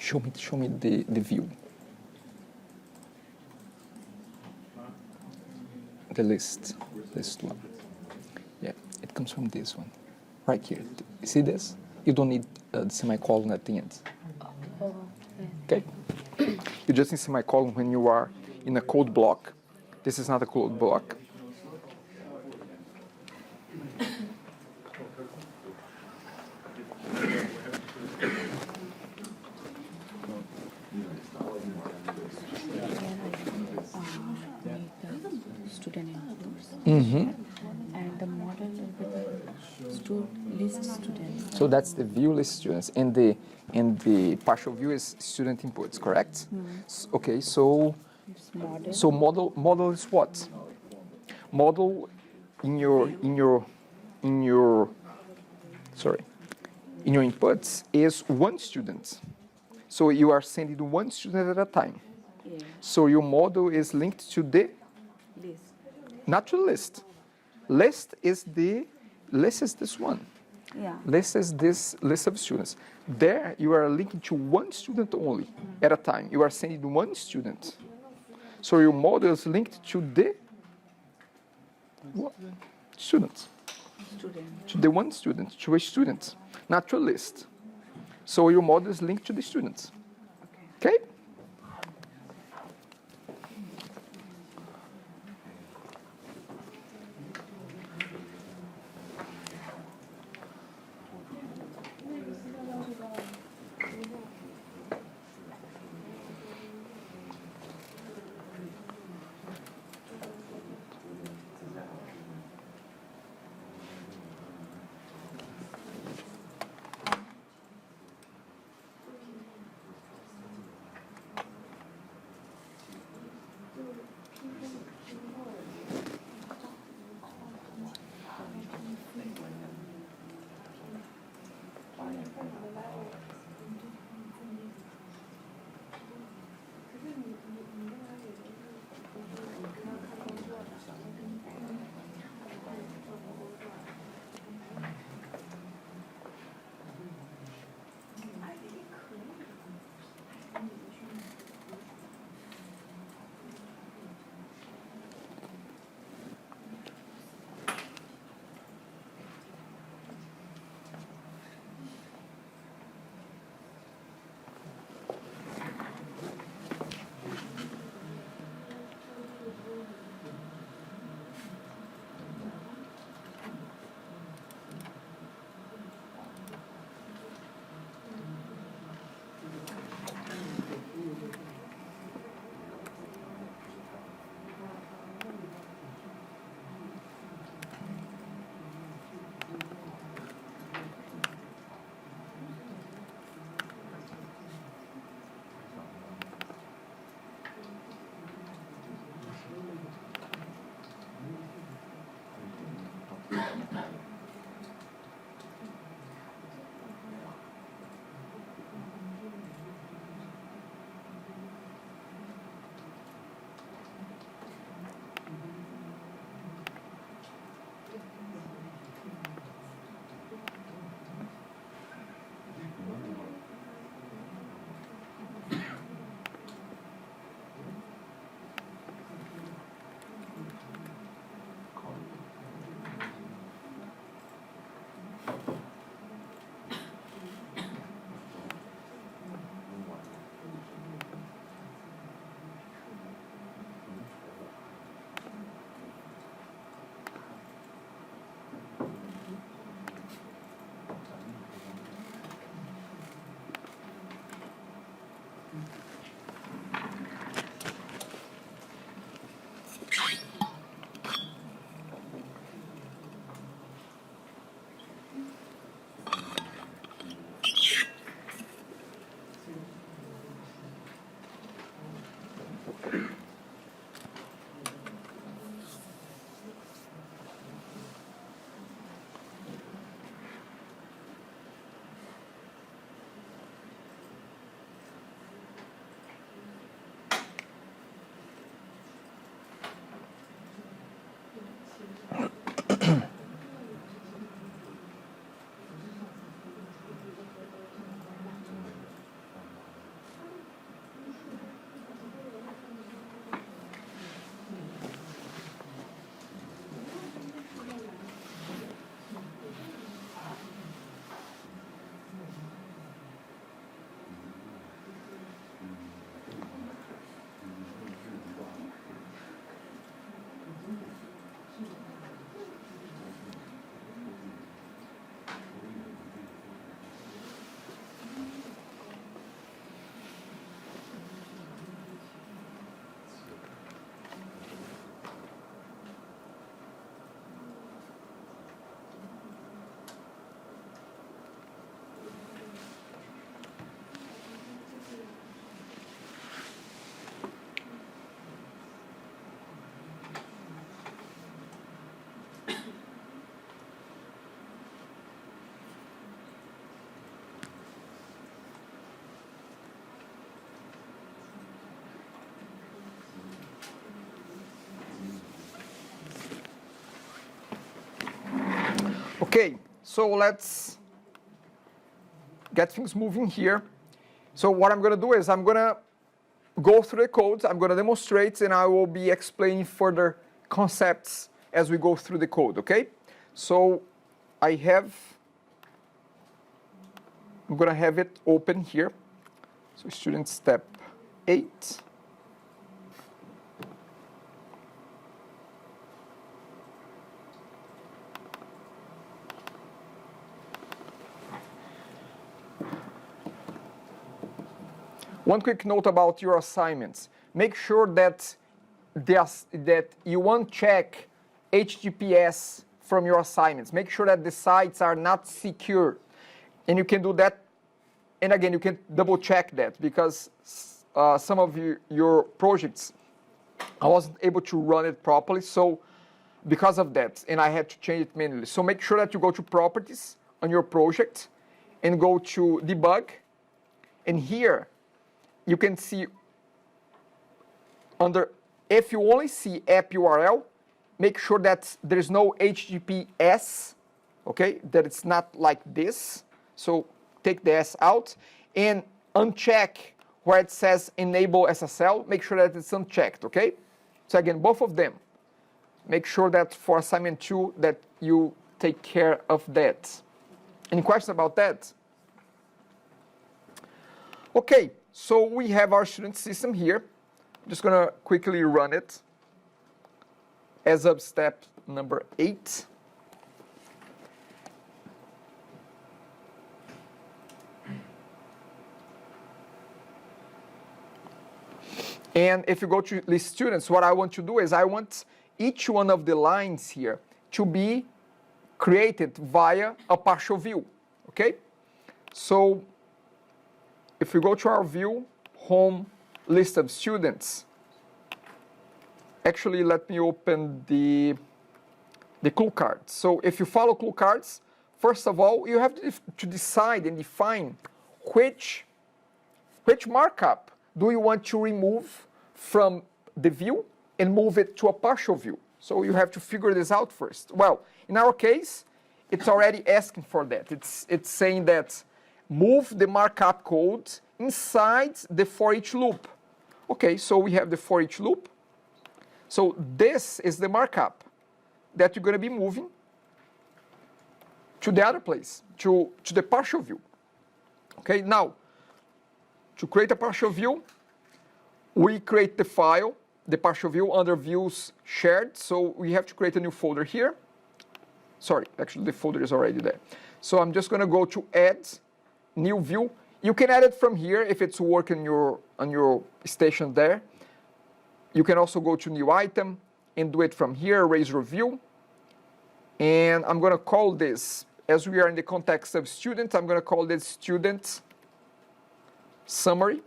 Show me the view. The list one. Yeah, it comes from this one, right here. You see this? You don't need the semicolon at the end. Okay? You just need semicolon when you are in a code block. This is not a code block. Student inputs. Mm-hmm. And the model will be the list students. So that's the view list students, and the partial view is student inputs, correct? Okay, so It's model. so model is what? Model in your inputs is one student. So you are sending one student at a time. Yeah. So your model is linked to the List. not to list. List is this one. Yeah. List is this list of students. There you are linking to one student only at a time. You are sending one student. So your model is linked to the student. Student. To the one student, to a student, not to a list. So your model is linked to the students. Okay? Okay, so let's get things moving here. So what I'm going to do is I'm going to go through the codes, I'm going to demonstrate, and I will be explaining further concepts as we go through the code, okay? So I'm going to have it open here. So student step 8. One quick note about your assignments. Make sure that you uncheck HTTPS from your assignments. Make sure that the sites are not secure. And you can do that. And again, you can double check that because some of your projects, I wasn't able to run it properly. So because of that, and I had to change it manually. So make sure that you go to properties on your project and go to debug. And here, you can see under, if you only see app URL, make sure that there's no HTTPS, okay, that it's not like this. So take the S out and uncheck where it says enable SSL, make sure that it's unchecked, okay? So again, both of them, make sure that for assignment 2 that you take care of that. Any questions about that? Okay. So we have our student system here. I'm just going to quickly run it as of step number 8. And if you go to list students, what I want to do is I want each one of the lines here to be created via a partial view, okay? So if we go to our view, home, list of students, actually let me open the clue cards. So if you follow clue cards, first of all, you have to decide and define which markup do you want to remove from the view and move it to a partial view. So you have to figure this out first. Well, in our case, it's already asking for that. It's saying that move the markup code inside the for each loop. Okay, so we have the for each loop. So this is the markup that you're going to be moving to the other place, to the partial view. Okay, now, to create a partial view, we create the file, the partial view under views shared. So we have to create a new folder here. Sorry, actually the folder is already there. So I'm just going to go to add new view. You can add it from here if it's working on your station there. You can also go to new item and do it from here, razor view. And I'm going to call this, as we are in the context of student, I'm going to call this student summary.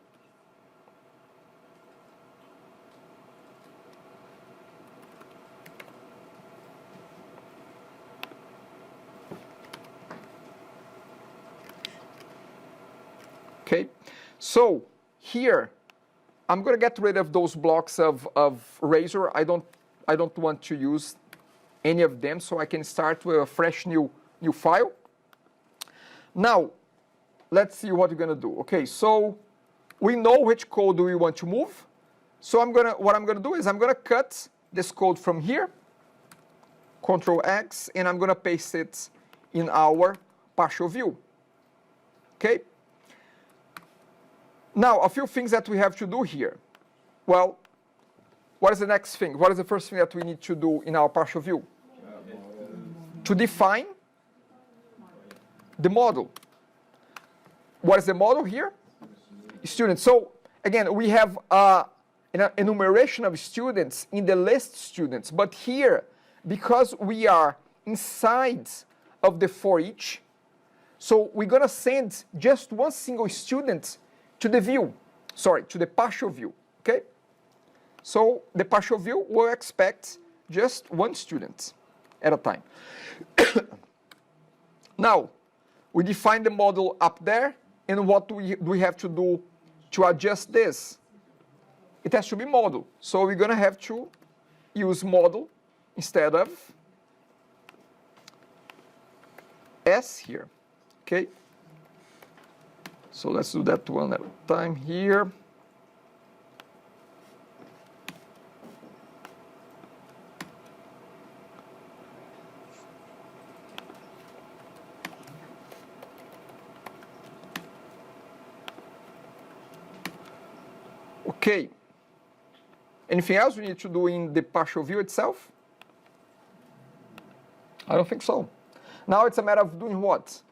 Okay, so here I'm going to get rid of those blocks of razor. I don't want to use any of them, so I can start with a fresh new file. Now, let's see what we're going to do. Okay, so we know which code do we want to move. So what I'm going to do is I'm going to cut this code from here, Control X, and I'm going to paste it in our partial view. Okay. Now, a few things that we have to do here. Well, what is the next thing? What is the first thing that we need to do in our partial view? To define the model. What is the model here? Students. So, again, we have an enumeration of students in the list students. But here, because we are inside of the for each, so we're going to send just one single student to the view, to the partial view, okay? So the partial view will expect just one student at a time. Now, we define the model up there, and what do we have to do to adjust this? It has to be model. So we're going to have to use model instead of S here, okay? So let's do that one at a time here. Okay. Anything else we need to do in the partial view itself? I don't think so. Now it's a matter of doing what?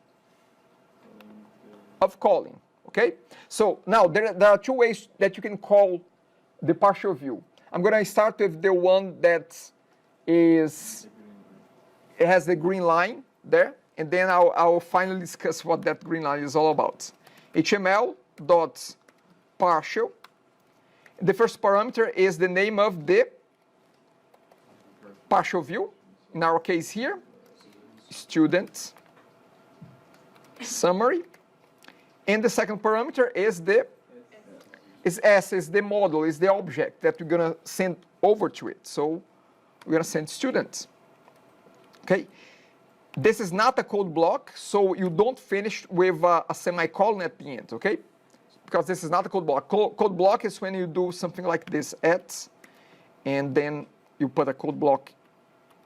Of calling, okay? So now there are two ways that you can call the partial view. I'm going to start with the one that it has the green line there, and then I'll finally discuss what that green line is all about. HTML.partial. The first parameter is the name of the partial view. In our case here, student summary. And the second parameter is S, is the model, is the object that we're going to send over to it. So we're going to send student. Okay. This is not a code block, so you don't finish with a semicolon at the end, okay? Because this is not a code block. Code block is when you do something like this, and then you put a code block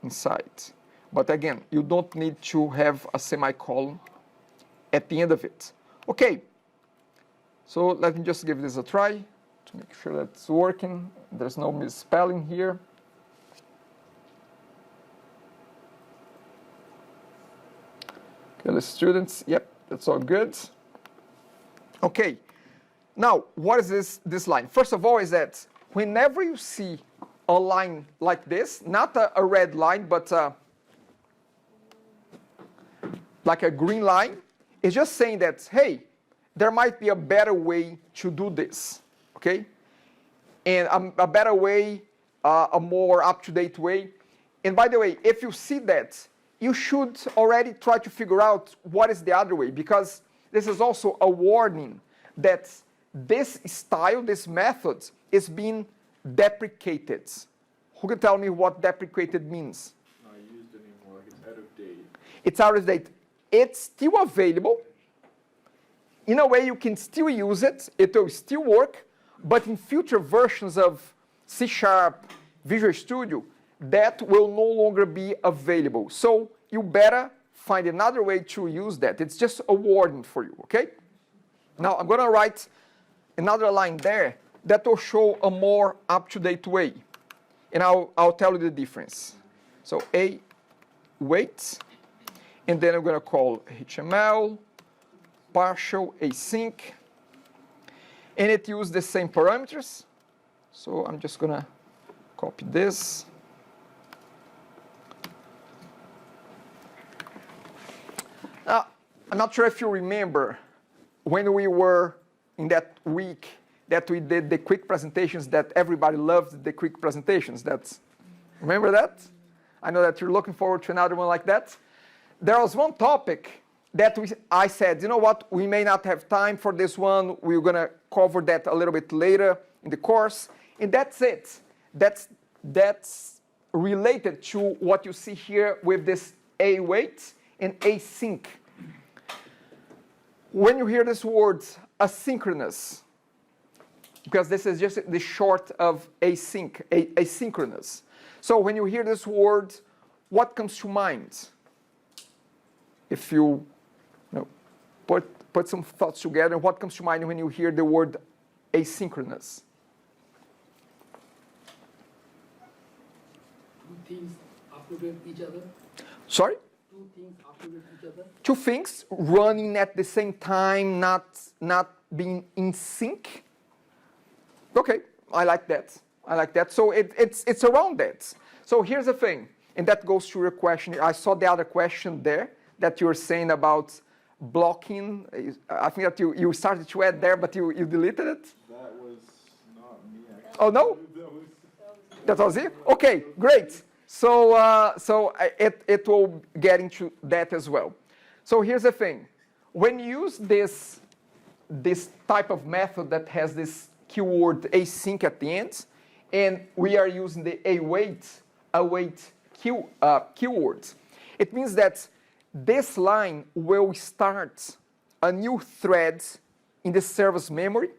inside. But again, you don't need to have a semicolon at the end of it. Okay, so let me just give this a try to make sure that it's working. There's no misspelling here. Okay, the students, yep, that's all good. Okay. Now, what is this line? First of all, is that whenever you see a line like this, not a red line, but like a green line, it's just saying that, hey, there might be a better way to do this, okay? And a better way, a more up-to-date way. And by the way, if you see that, you should already try to figure out what is the other way, because this is also a warning that this style, this method, is being deprecated. Who can tell me what deprecated means? Not used anymore, like it's out of date. It's out of date. It's still available. In a way, you can still use it. It will still work. But in future versions of C#, Visual Studio, that will no longer be available. So you better find another way to use that. It's just a warning for you, okay? Now, I'm going to write another line there that will show a more up-to-date way. And I'll tell you the difference. So await, and then I'm going to call HTML, partial async, and it uses the same parameters. So I'm just going to copy this. Now, I'm not sure if you remember when we were in that week that we did the quick presentations, that everybody loved the quick presentations. Remember that? I know that you're looking forward to another one like that. There was one topic that I said, you know what, we may not have time for this one. We're going to cover that a little bit later in the course. And that's it. That's related to what you see here with this await and async. When you hear this word asynchronous, because this is just the short of asynchronous. So when you hear this word, what comes to mind? If you put some thoughts together, what comes to mind when you hear the word asynchronous? Two things uploaded each other. Sorry? Two things uploaded each other. Two things running at the same time, not being in sync. Okay, I like that. I like that. So it's around that. So here's the thing, and that goes to your question. I saw the other question there that you were saying about blocking. I think that you started to add there, but you deleted it. That was not me, actually. Oh no? That was That was it? Okay, great. So it will get into that as well. So here's the thing. When you use this type of method that has this keyword async at the end, and we are using the await keyword, it means that this line will start a new thread in the service memory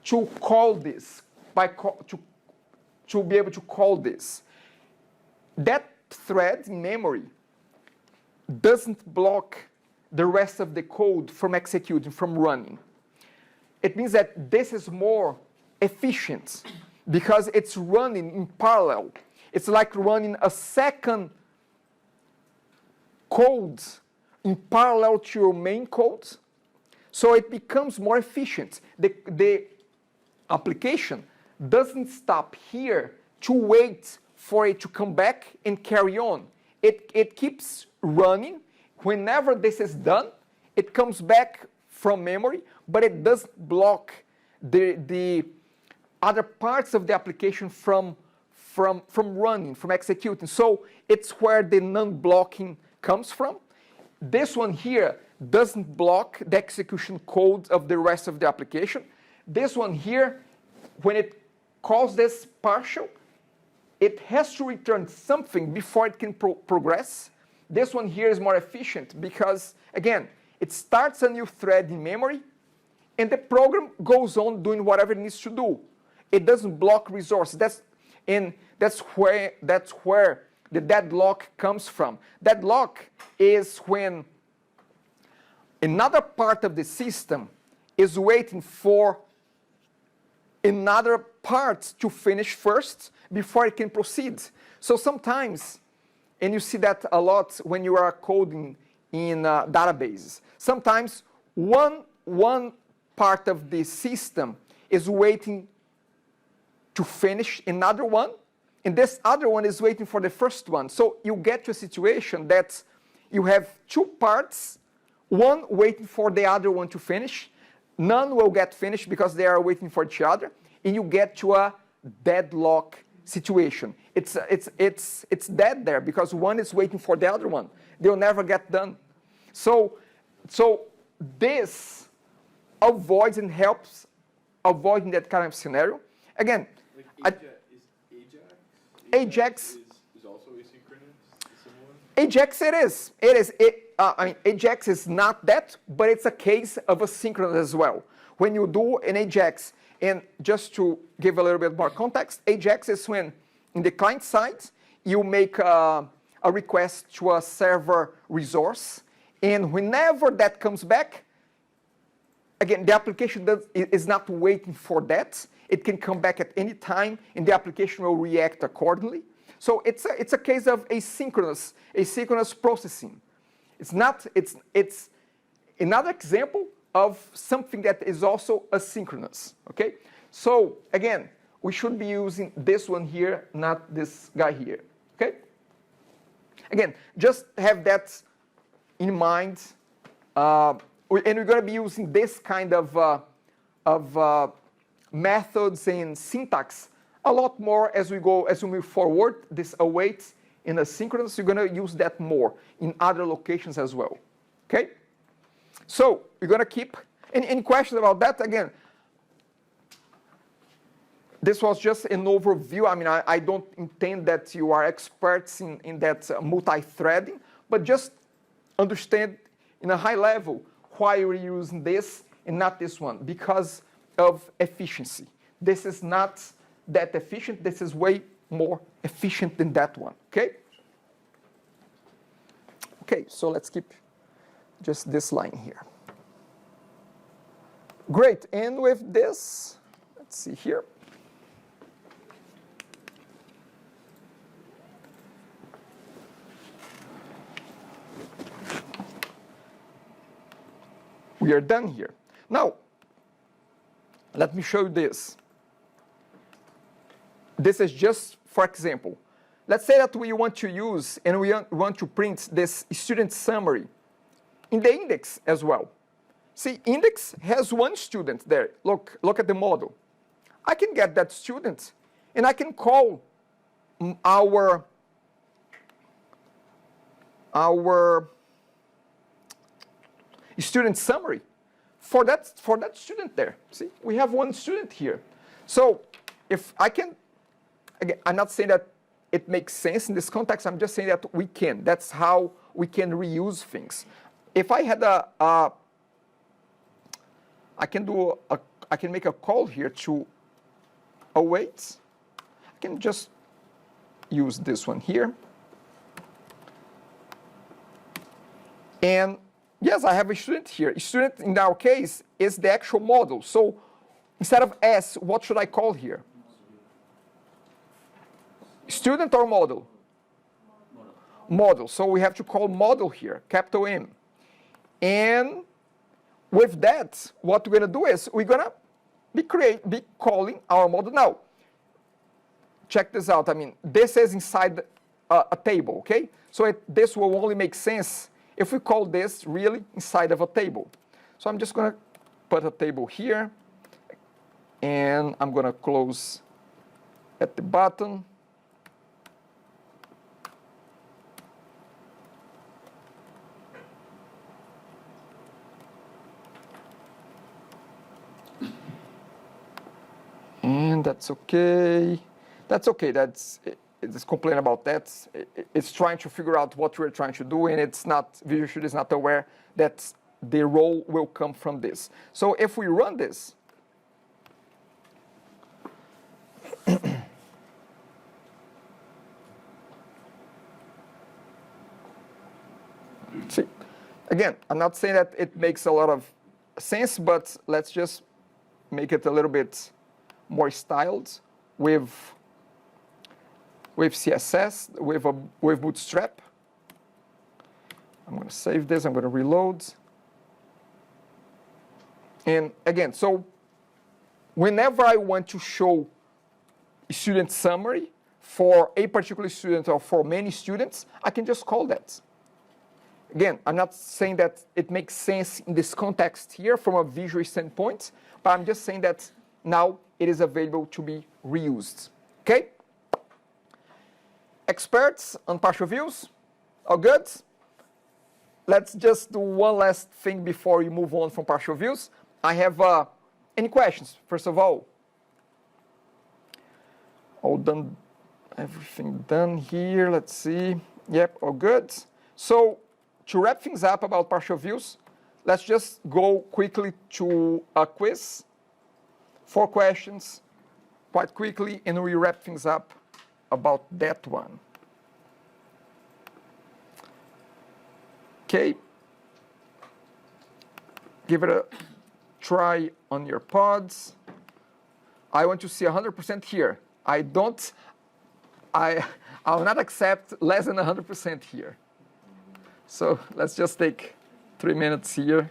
to call this, to be able to call this. That thread in memory doesn't block the rest of the code from executing, from running. It means that this is more efficient because it's running in parallel. It's like running a second code in parallel to your main code. So it becomes more efficient. The application doesn't stop here to wait for it to come back and carry on. It keeps running. Whenever this is done, it comes back from memory, but it doesn't block the other parts of the application from running, from executing. So it's where the non-blocking comes from. This one here doesn't block the execution code of the rest of the application. This one here, when it calls this partial, it has to return something before it can progress. This one here is more efficient because, again, it starts a new thread in memory, and the program goes on doing whatever it needs to do. It doesn't block resources. That's where the deadlock comes from. Deadlock is when another part of the system is waiting for another part to finish first before it can proceed. So sometimes, and you see that a lot when you are coding in databases, sometimes one part of the system is waiting to finish another one, and this other one is waiting for the first one. So you get to a situation that you have two parts, one waiting for the other one to finish. None will get finished because they are waiting for each other, and you get to a deadlock situation. It's dead there because one is waiting for the other one. They'll never get done. So this avoids and helps avoiding that kind of scenario. Again, Like Ajax is also asynchronous, similar? Ajax it is. It is. I mean, Ajax is not that, but it's a case of asynchronous as well. When you do an Ajax, and just to give a little bit more context, Ajax is when, in the client side, you make a request to a server resource, and whenever that comes back, again, the application is not waiting for that. It can come back at any time, and the application will react accordingly. So it's a case of asynchronous processing. It's another example of something that is also asynchronous, okay? So again, we should be using this one here, not this guy here, okay? Again, just have that in mind, and we're gonna be using this kind of methods and syntax a lot more as we move forward. This await and asynchronous, you're gonna use that more in other locations as well, okay? So we're gonna keep, any questions about that? Again, this was just an overview. I mean, I don't intend that you are experts in that multi-threading, but just understand in a high level why you're using this and not this one, because of efficiency. This is not that efficient. This is way more efficient than that one, okay? Okay, so let's keep just this line here. Great, and with this, let's see here. We are done here. Now, let me show you this. This is just for example. Let's say that we want to use and we want to print this student summary in the index as well. See, index has one student there. Look at the model. I can get that student and I can call our student summary for that student there. See, we have one student here. So if I can, again, I'm not saying that it makes sense in this context. I'm just saying that we can. That's how we can reuse things. If I had I can make a call here to await. I can just use this one here. And yes, I have a student here. A student in our case is the actual model. So instead of S, what should I call here? Student or model? Model. So we have to call model here, capital M. And with that, what we're going to do is we're going to be calling our model. Now, check this out. I mean, this is inside a table, okay? So this will only make sense if we call this really inside of a table. So I'm just going to put a table here, and I'm going to close at the bottom. And that's okay. That's okay. It's complain about that. It's trying to figure out what we're trying to do, and it's not, Visual Studio is not aware that the role will come from this. So if we run this, see, again, I'm not saying that it makes a lot of sense, but let's just make it a little bit more styled with CSS, with Bootstrap. I'm going to save this. I'm going to reload. And again, so whenever I want to show a student summary for a particular student or for many students, I can just call that. Again, I'm not saying that it makes sense in this context here from a visual standpoint, but I'm just saying that now it is available to be reused. Okay? Experts on partial views? All good? Let's just do one last thing before we move on from partial views. I have any questions? First of all, all done, everything done here. Let's see. Yep, all good. So to wrap things up about partial views, let's just go quickly to a quiz. 4 questions, quite quickly, and we wrap things up about that one. Okay. Give it a try on your pods. I want to see 100% here. I will not accept less than 100% here. So let's just take 3 minutes here.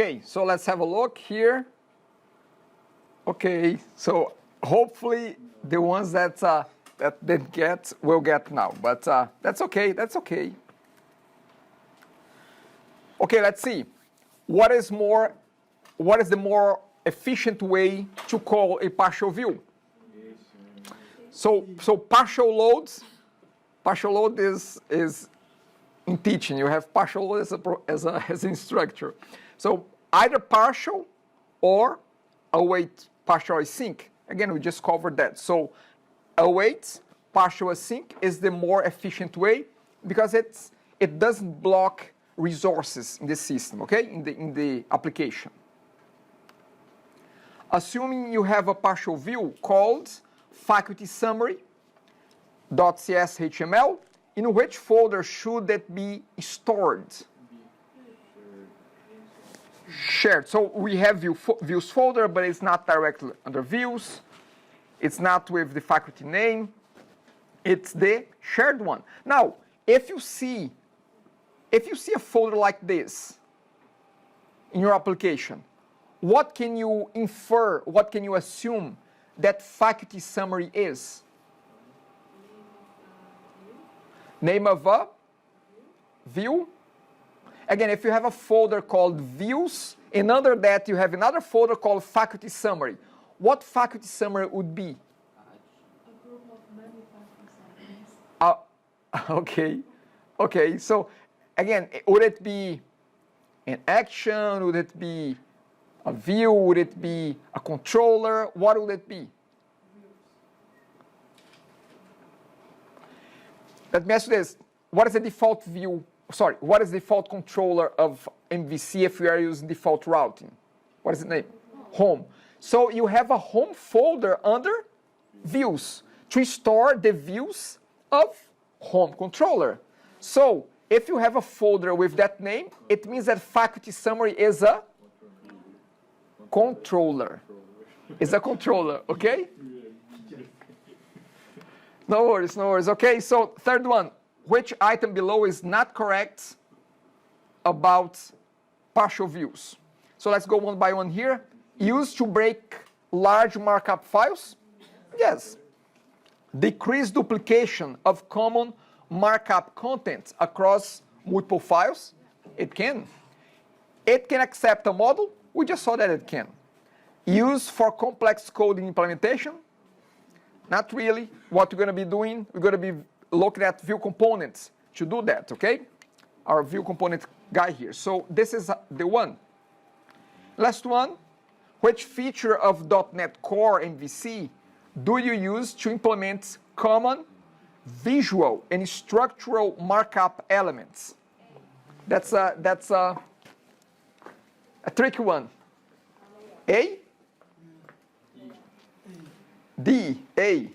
Okay, so let's have a look here. Okay, so hopefully the ones that that didn't get will get now, but that's okay. That's okay. Okay, let's see. What is the more efficient way to call a partial view? So partial load is in teaching. You have partial load as an instructor. So either partial or await partial async. Again, we just covered that. So await partial async is the more efficient way because it doesn't block resources in the system, okay, in the application. Assuming you have a partial view called faculty summary.cshtml, in which folder should that be stored? Shared. So we have views folder, but it's not directly under views. It's not with the faculty name. It's the shared one. Now, if you see a folder like this in your application, what can you infer, what can you assume that faculty summary is? Name of a view. Again, if you have a folder called views, and under that you have another folder called faculty summary, what faculty summary would be? A group of many faculty summaries. Okay, so again, would it be an action? Would it be a view? Would it be a controller? What would it be? Let me ask you this. What is the default view? Sorry, what is the default controller of MVC if we are using default routing? What is the name? Home. So you have a home folder under views to store the views of home controller. So if you have a folder with that name, it means that faculty summary is a controller. It's a controller, okay? No worries, no worries. Okay, so third one. Which item below is not correct about partial views? So let's go one by one here. Used to break large markup files? Yes. Decrease duplication of common markup content across multiple files? It can. It can accept a model? We just saw that it can. Used for complex coding implementation? Not really. What we're going to be doing, we're going to be looking at view components to do that, okay? Our view component guy here. So this is the one. Last one. Which feature of .NET Core MVC do you use to implement common visual and structural markup elements? That's a tricky one. A? D? A?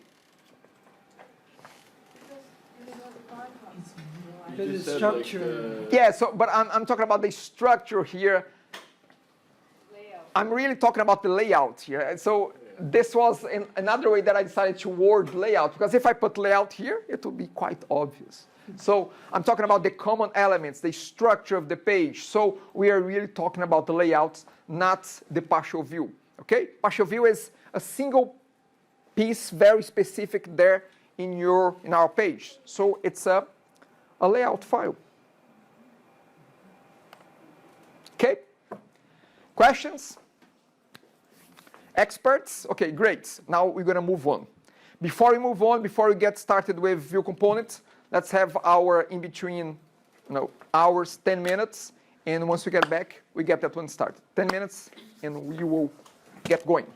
The just said, structure. Yeah, so, but I'm talking about the structure here. I'm really talking about the layout here. So this was another way that I decided to word layout, because if I put layout here, it will be quite obvious. So I'm talking about the common elements, the structure of the page. So we are really talking about the layout, not the partial view. Okay? Partial view is a single piece, very specific there in our page. So it's a layout file. Okay? Questions? Experts? Okay, great. Now we're going to move on. Before we move on, before we get started with view components, let's have our in-between hours, 10 minutes. And once we get back, we get that one started. 10 minutes, and we will get going.